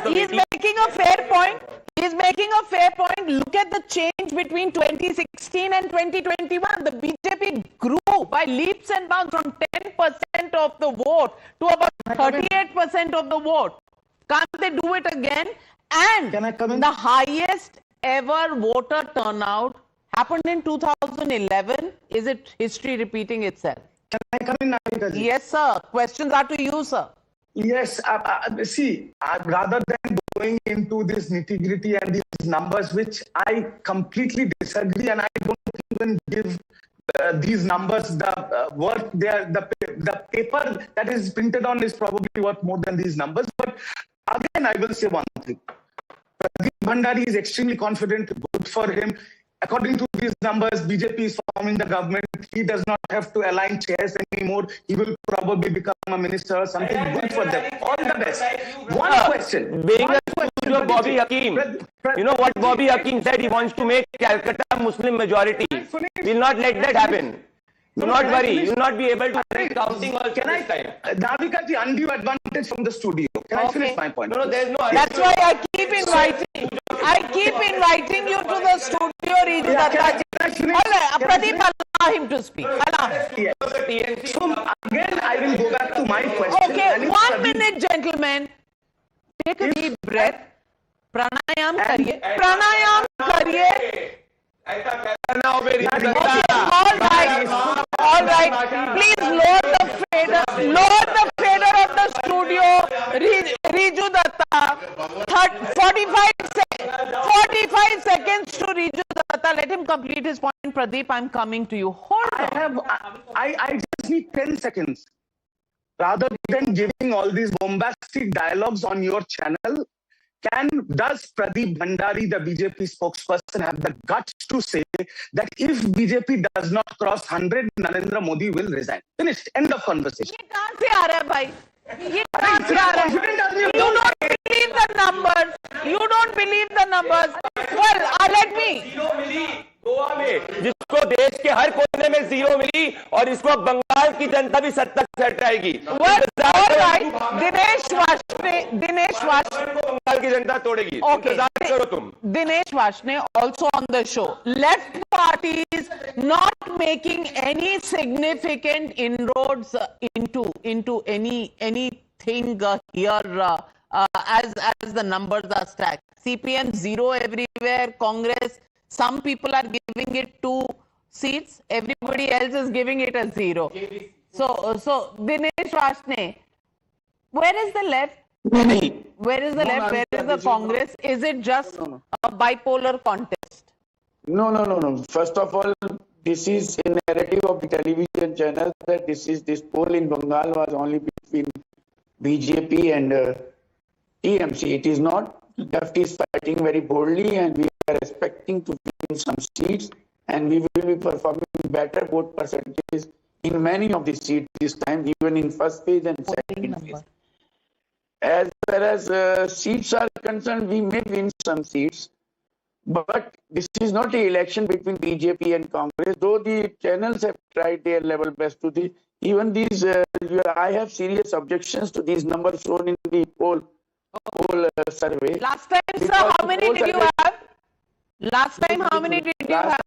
He is making a fair point. He is making a fair point. Look at the change between 2016 and 2021. The BJP grew by leaps and bounds from 10% of the vote to about 38% of the vote. Can't they do it again? And the highest ever voter turnout happened in 2011. Is it history repeating itself? Can I come in, Navika ji? Yes, sir. Questions are to you, sir. Yes, see, rather than going into this nitty-gritty and these numbers, which I completely disagree, and I don't even give these numbers the worth. The paper that is printed on is probably worth more than these numbers. But again, I will say one thing. Pradeep Bhandari is extremely confident. Good for him. According to these numbers, BJP is forming the government. He does not have to align chairs anymore. He will probably become a minister or something. Good for them. All the best. One question. Being a studio Bobby Hakim. You know what Bobby Hakim said? He wants to make Calcutta Muslim majority. We'll not let that happen. Do not worry. You will not be able to make counting also this time. Navika ji, undue advantage from the studio. Can I finish my point? No, there's no. That's why I keep inviting. I keep inviting you to the studio, Riju Datta. Pradeep, allow him to speak. Allow him. Yes. So again, I will go back to my question. Okay, 1 minute, gentlemen. Take a deep breath. Pranayam kariye. Pranayam kariye. All right. Please lower the fader of the studio. Riju Datta. 45 seconds to Riju Datta. Let him complete his point. Pradeep, I'm coming to you. Hold on. I just need 10 seconds. Rather than giving all these bombastic dialogues on your channel, does Pradeep Bhandari, the BJP spokesperson, have the guts to say that if BJP does not cross 100, Narendra Modi will resign? Finished. End of conversation. You don't believe the numbers. You don't believe the numbers. Well, let me. Goa में जिसको देश के हर कोने में 0 मिली और इसको बंगाल की जनता भी सत्ता से हटाएगी। दिनेश वाशने बंगाल की जनता तोड़ेगी। इंतजार करो तुम। Dinesh Vashne also on the show. Left parties not making any significant inroads into anything here as the numbers are stacked. CPM 0 everywhere. Congress. Some people are giving it 2 seats. Everybody else is giving it a 0. So Dinesh Vashne, where is the left? Where is the left? Where is the Congress? Is it just a bipolar contest? No. First of all, this is a narrative of the television channel that this poll in Bengal was only between BJP and TMC. It is not. Left is fighting very boldly, and we are expecting to win some seats, and we will be performing better vote percentages in many of the seats this time, even in first phase and second phase. As far as seats are concerned, we may win some seats, But this is not the election between BJP and Congress, though the channels have tried their level best to the, even these, I have serious objections to these numbers shown in the poll survey. Last time, sir, how many did you have? Last time, how many did you have?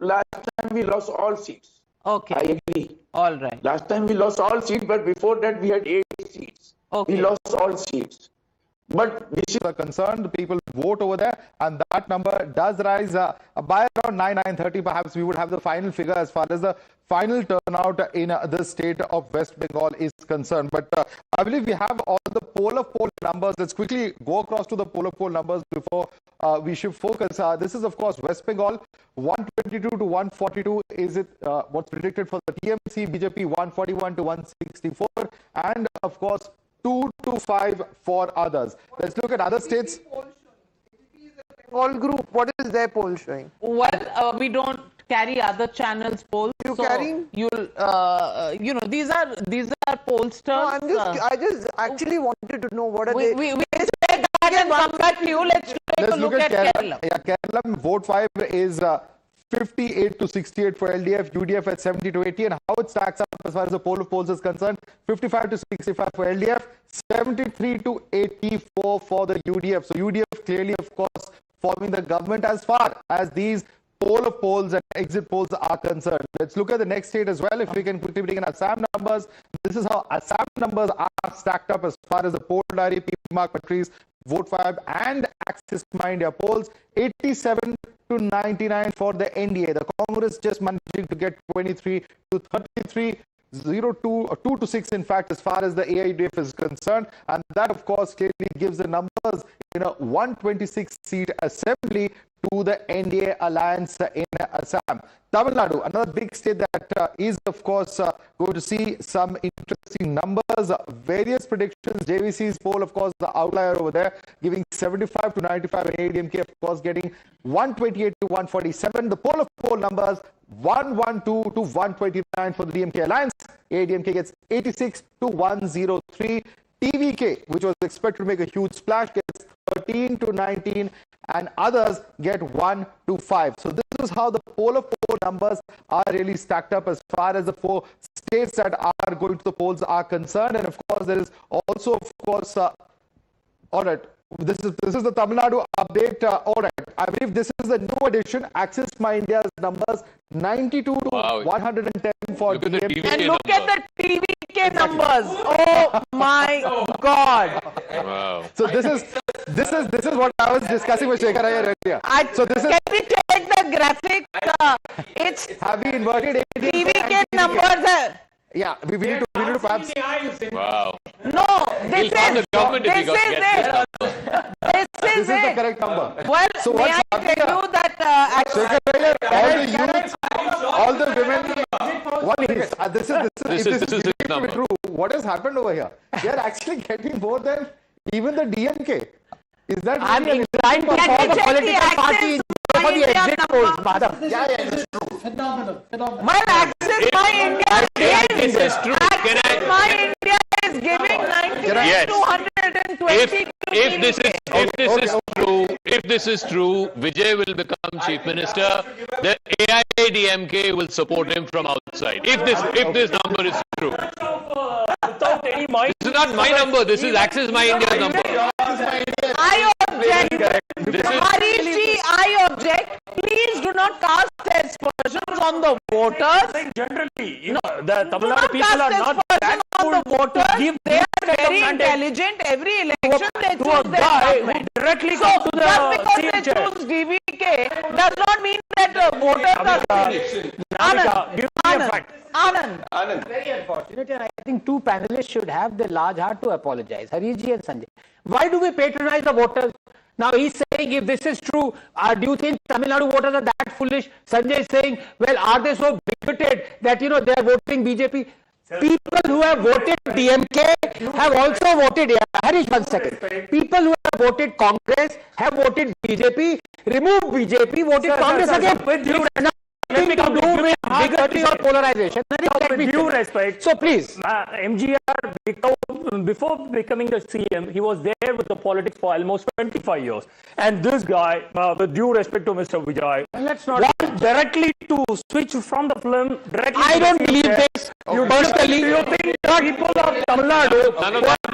Last time we lost all seats. Okay. I agree. All right. Last time we lost all seats, but before that we had 8 seats. Okay. We lost all seats. But this is concerned, people vote over there, and that number does rise by around 9:30. Perhaps we would have the final figure as far as the final turnout in the state of West Bengal is concerned. But I believe we have all the poll of poll numbers. Let's quickly go across to the poll of poll numbers before we shift focus. This is, of course, West Bengal. 122 to 142 is it what's predicted for the TMC, BJP 141 to 164, and of course 2 to 5 for others. Let's look at other states. All group, what is their poll showing? Well, we don't carry other channels polls. You so carry? You'll, you know, these are pollsters. No, I just actually wanted to know what are they. We said that and come back to you. Let's take a look at Kerala. Yeah, Kerala vote 5 is 58 to 68 for LDF, UDF at 70 to 80, and how it stacks up as far as the poll of polls is concerned: 55 to 65 for LDF, 73 to 84 for the UDF. So UDF clearly, of course, forming the government as far as these poll of polls and exit polls are concerned. Let's look at the next state as well. If we can quickly bring in Assam numbers, this is how Assam numbers are stacked up as far as the poll diary, PMark matrices, Vote 5 and Axis My India polls. 87 to 99 for the NDA. The Congress just managing to get 23 to 33. 2 to 6 in fact as far as the AIDF is concerned, and that of course clearly gives the numbers in a 126 seat assembly to the NDA alliance in Assam. Tamil Nadu, another big state that is of course going to see some interesting numbers. Various predictions. JVC's poll of course the outlier over there, giving 75 to 95, and DMK of course getting 128 to 147. The poll of poll numbers 112 to 129 for the DMK alliance. ADMK gets 86 to 103. TVK, which was expected to make a huge splash, gets 13 to 19, and others get 1 to 5. So this is how the poll of poll numbers are really stacked up as far as the 4 states that are going to the polls are concerned. And of course, there is also, of course, all right. This is the Tamil Nadu update. All right, I believe this is the new edition. Axis My India's numbers 92 to 110 for DMK. And look at the TVK numbers. Oh my God! Wow. So this is what I was discussing with Shekhar earlier. So this is. Can we take the graphic? It's have we inverted TVK numbers. Yeah, we need to perhaps. Wow. No, this is the correct number. Well, so may I tell you that all the women, this is true. What has happened over here? They are actually getting more than even the DMK. Is that I'm really trying to form a political party for the exit polls, madam? Yeah, it's true. Phenomenal. Well, Axis My India This is true. Axis My India is giving 90 to 120. If this is true, Vijay will become chief minister. The AIADMK will support him from outside. If this number is true. This is not my number. This is Axis My India's number. I object. Harishji, I object. Please do not cast aspersions on the voters. Generally, the Tamil Nadu people are not that on the voters. They are very intelligent. Every election they choose their government. Directly so to the just because they choose DVK does not mean that voters are. Anand. Very unfortunate, and I think two panelists should have the large heart to apologize. Harishji and Sanjay. Why do we patronize the voters? Now he's saying, if this is true, do you think Tamil Nadu voters are that foolish? Sanjay is saying, well, are they so bigoted that they are voting BJP? People who have voted DMK have also voted. Harish, 1 second. People who have voted Congress have voted BJP. Remove BJP, voted Congress again. nothing to do with bigotry or polarization. With due respect. So please. MGR, before becoming the CM, he was there with the politics for almost 25 years. And this guy, with due respect to Mr. Vijay, let's not want directly to switch from the film directly. I don't believe this. Personally, do you think the people of Tamil Nadu who are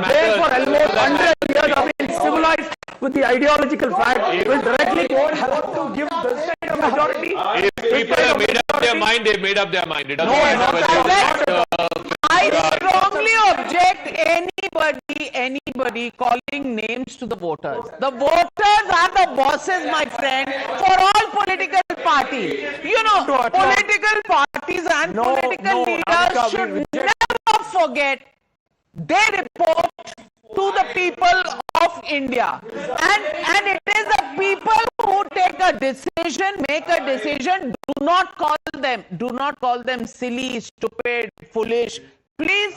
there for almost 100 years have been civilized with the ideological fact will directly go and vote to give this kind of majority? If people have made up their mind, they've made up their mind. It doesn't matter I strongly object anybody calling names to the voters. The voters are the bosses, my friend, for all political parties. You know, political parties and political leaders should never forget they report to the people of India. And it is the people who take a decision, make a decision. Do not call them silly, stupid, foolish. Please,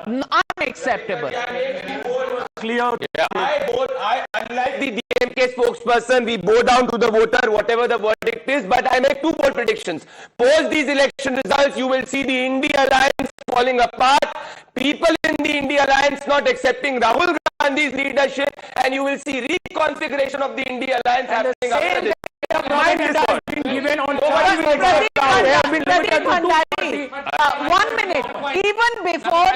unacceptable. Clear. I, unlike the DMK spokesperson, we bow down to the voter, whatever the verdict is. But I make two bold predictions. Post these election results, you will see the India Alliance falling apart. People in the India Alliance not accepting Rahul Gandhi's leadership, and you will see reconfiguration of the India Alliance happening after this. Given on 1 minute. Even before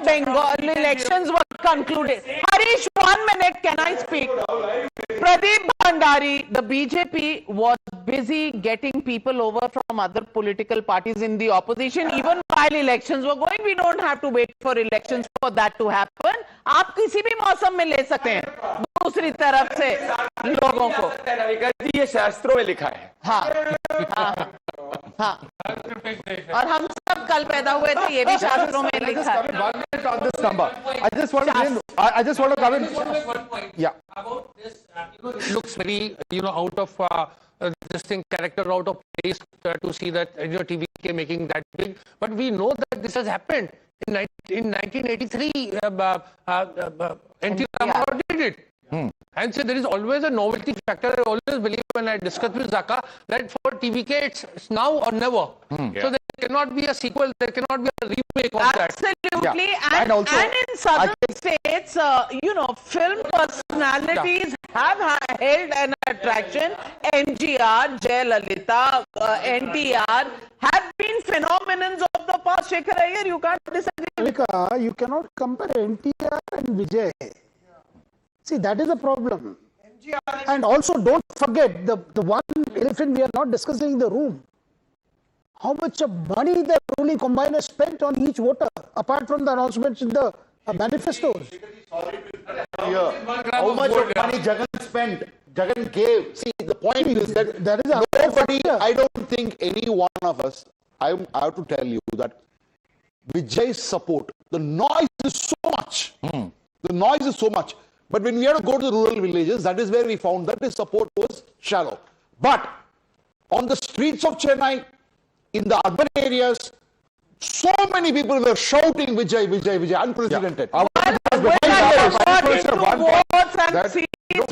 Bengal elections were concluded. Harish, 1 minute. Can I speak? Pradeep Bhandari, the BJP was busy getting people over from other political parties in the opposition. Even while elections were going, we don't have to wait for elections for that to happen. आप किसी भी मौसम में ले सकते हैं दूसरी तरफ से लोगों को. ये शास्त्रों में लिखा है. हाँ. और हम सब कल पैदा हुए थे, ये भी शास्त्रों में लिखा है. On this number, I just want to come in. Yeah. About this, it looks very, out of this thing, character out of place to see that TVK making that big. But we know that this has happened in 1983. NT Ramarao did it. And so there is always a novelty factor. I always believe when I discuss with Zaka that for TVK it's now or never. So there cannot be a sequel, there cannot be a remake of that. Absolutely. And in southern states, film personalities have held an attraction. MGR, Jayalalitha, NTR have been phenomenons of the past. Shekhar Iyer, you can't disagree. You cannot compare NTR and Vijay. See, that is a problem. And also, don't forget the one elephant we are not discussing in the room. How much of money the ruling combine has spent on each voter, apart from the announcements in the manifestos. How much of money Jagan spent, Jagan gave. See, the point is that nobody, I don't think any one of us, I have to tell you that Vijay's support, the noise is so much. The noise is so much. But when we had to go to the rural villages, that is where we found that his support was shallow. But on the streets of Chennai, in the urban areas, so many people were shouting Vijay, Vijay, Vijay, unprecedented.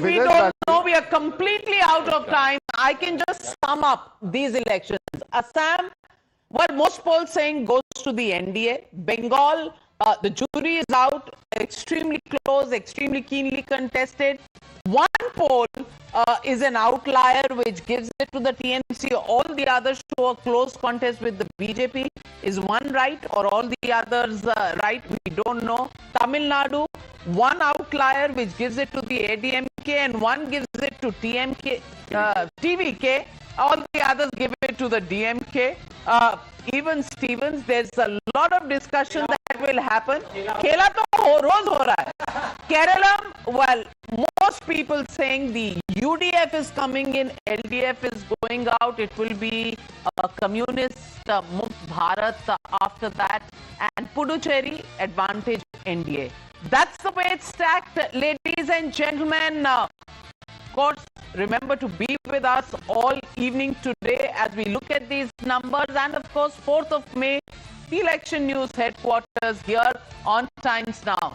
We don't know, we are completely out of time. I can just sum up these elections. Assam, well, most polls saying goes to the NDA. Bengal, the jury is out, extremely close, extremely keenly contested. One poll is an outlier which gives it to the TMC. All the others show a close contest with the BJP. Is one right or all the others right? We don't know. Tamil Nadu, one outlier which gives it to the ADMK and one gives it to TVK. All the others give it to the DMK. Even Stevens, there's a lot of discussion that will happen. Khela to roz ho raha hai. Kerala, well, most people saying the UDF is coming in, LDF is going out. It will be a communist Mukt Bharat after that. And Puducherry, advantage NDA. That's the way it's stacked. Ladies and gentlemen, of course, remember to be with us all evening today as we look at these numbers. And of course, 4th of May, the Election News headquarters here on Times Now.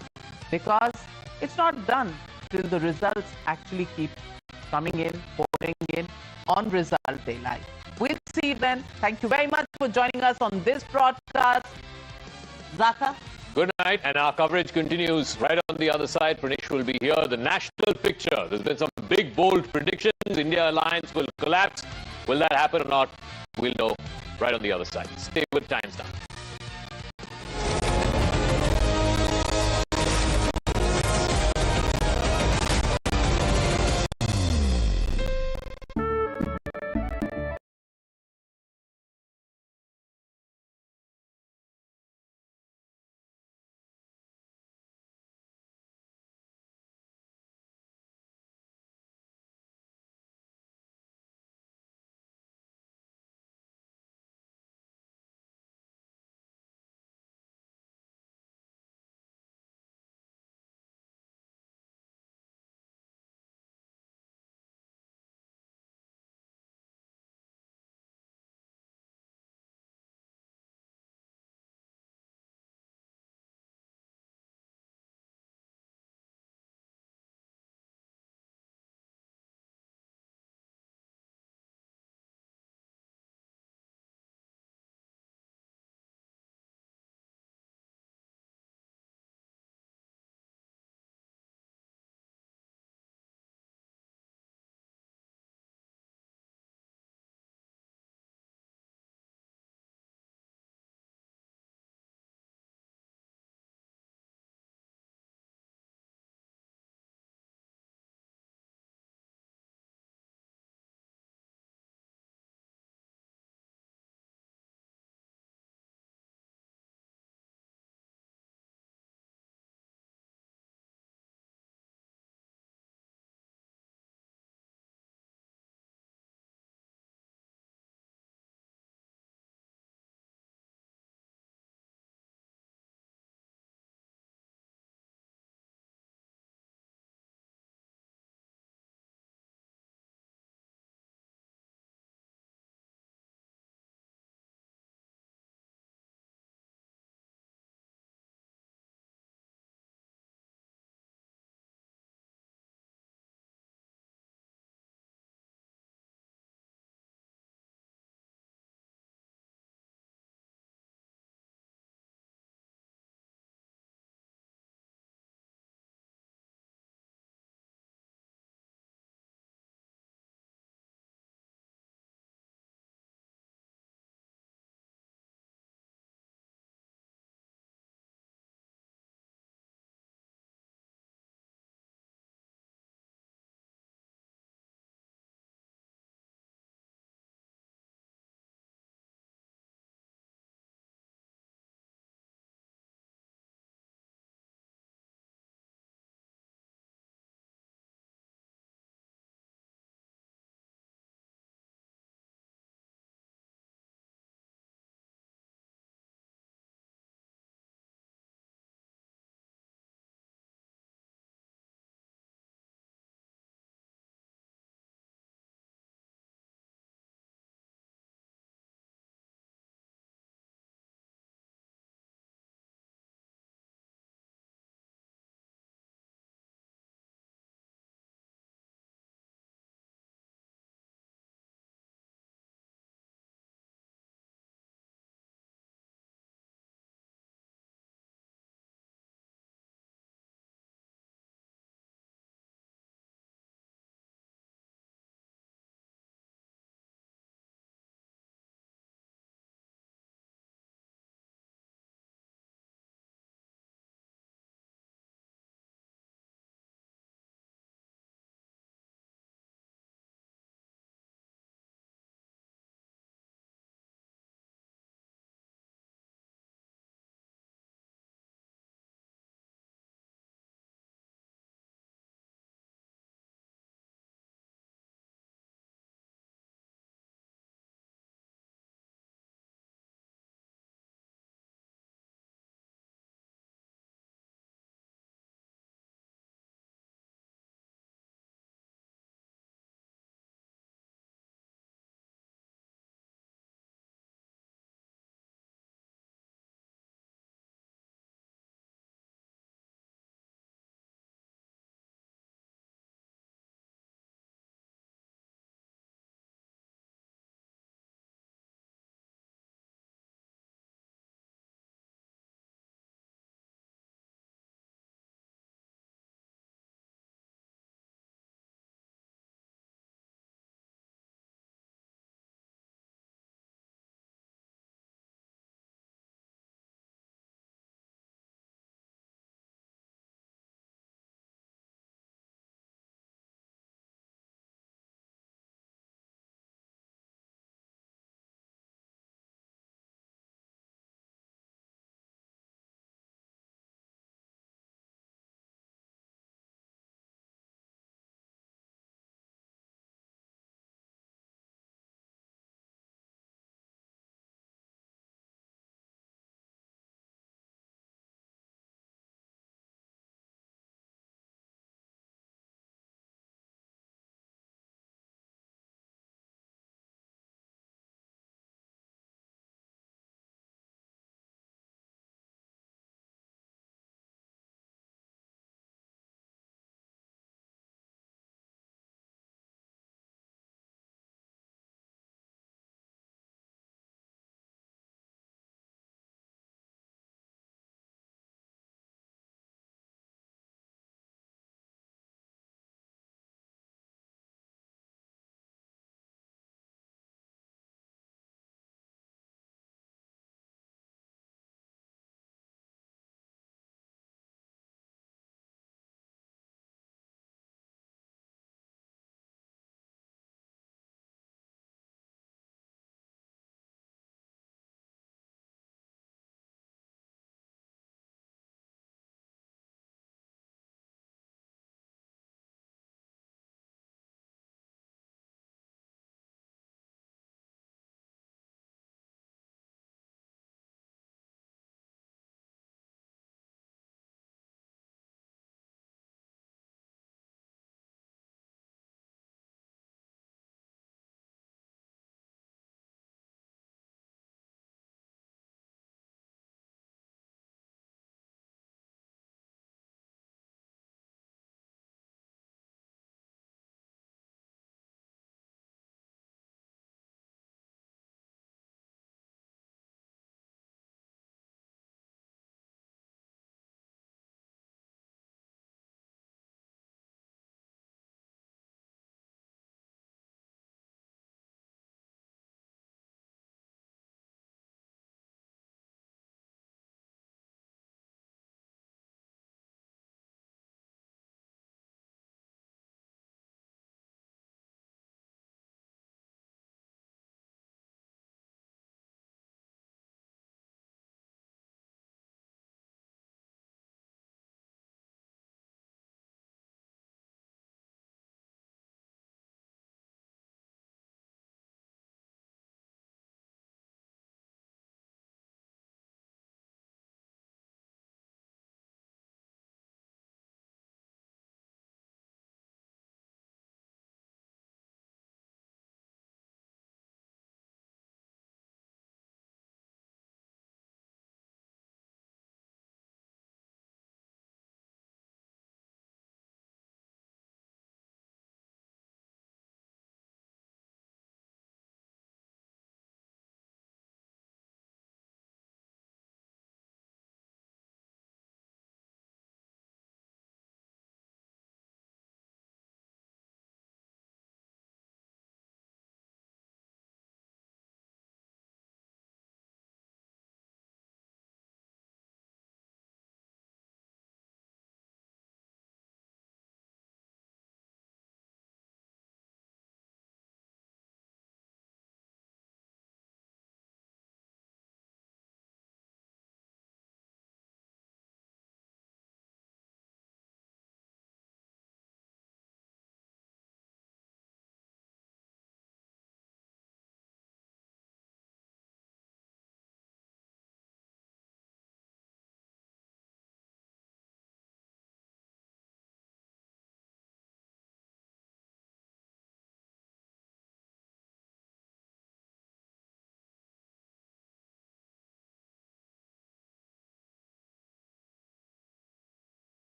Because it's not done till the results actually keep coming in, pouring in on Result Day Live. We'll see you then. Thank you very much for joining us on this broadcast. Zaka? Good night, and our coverage continues right on the other side. Pranesh will be here. The national picture. There's been some big, bold predictions. India alliance will collapse. Will that happen or not? We'll know right on the other side. Stay with Times Now.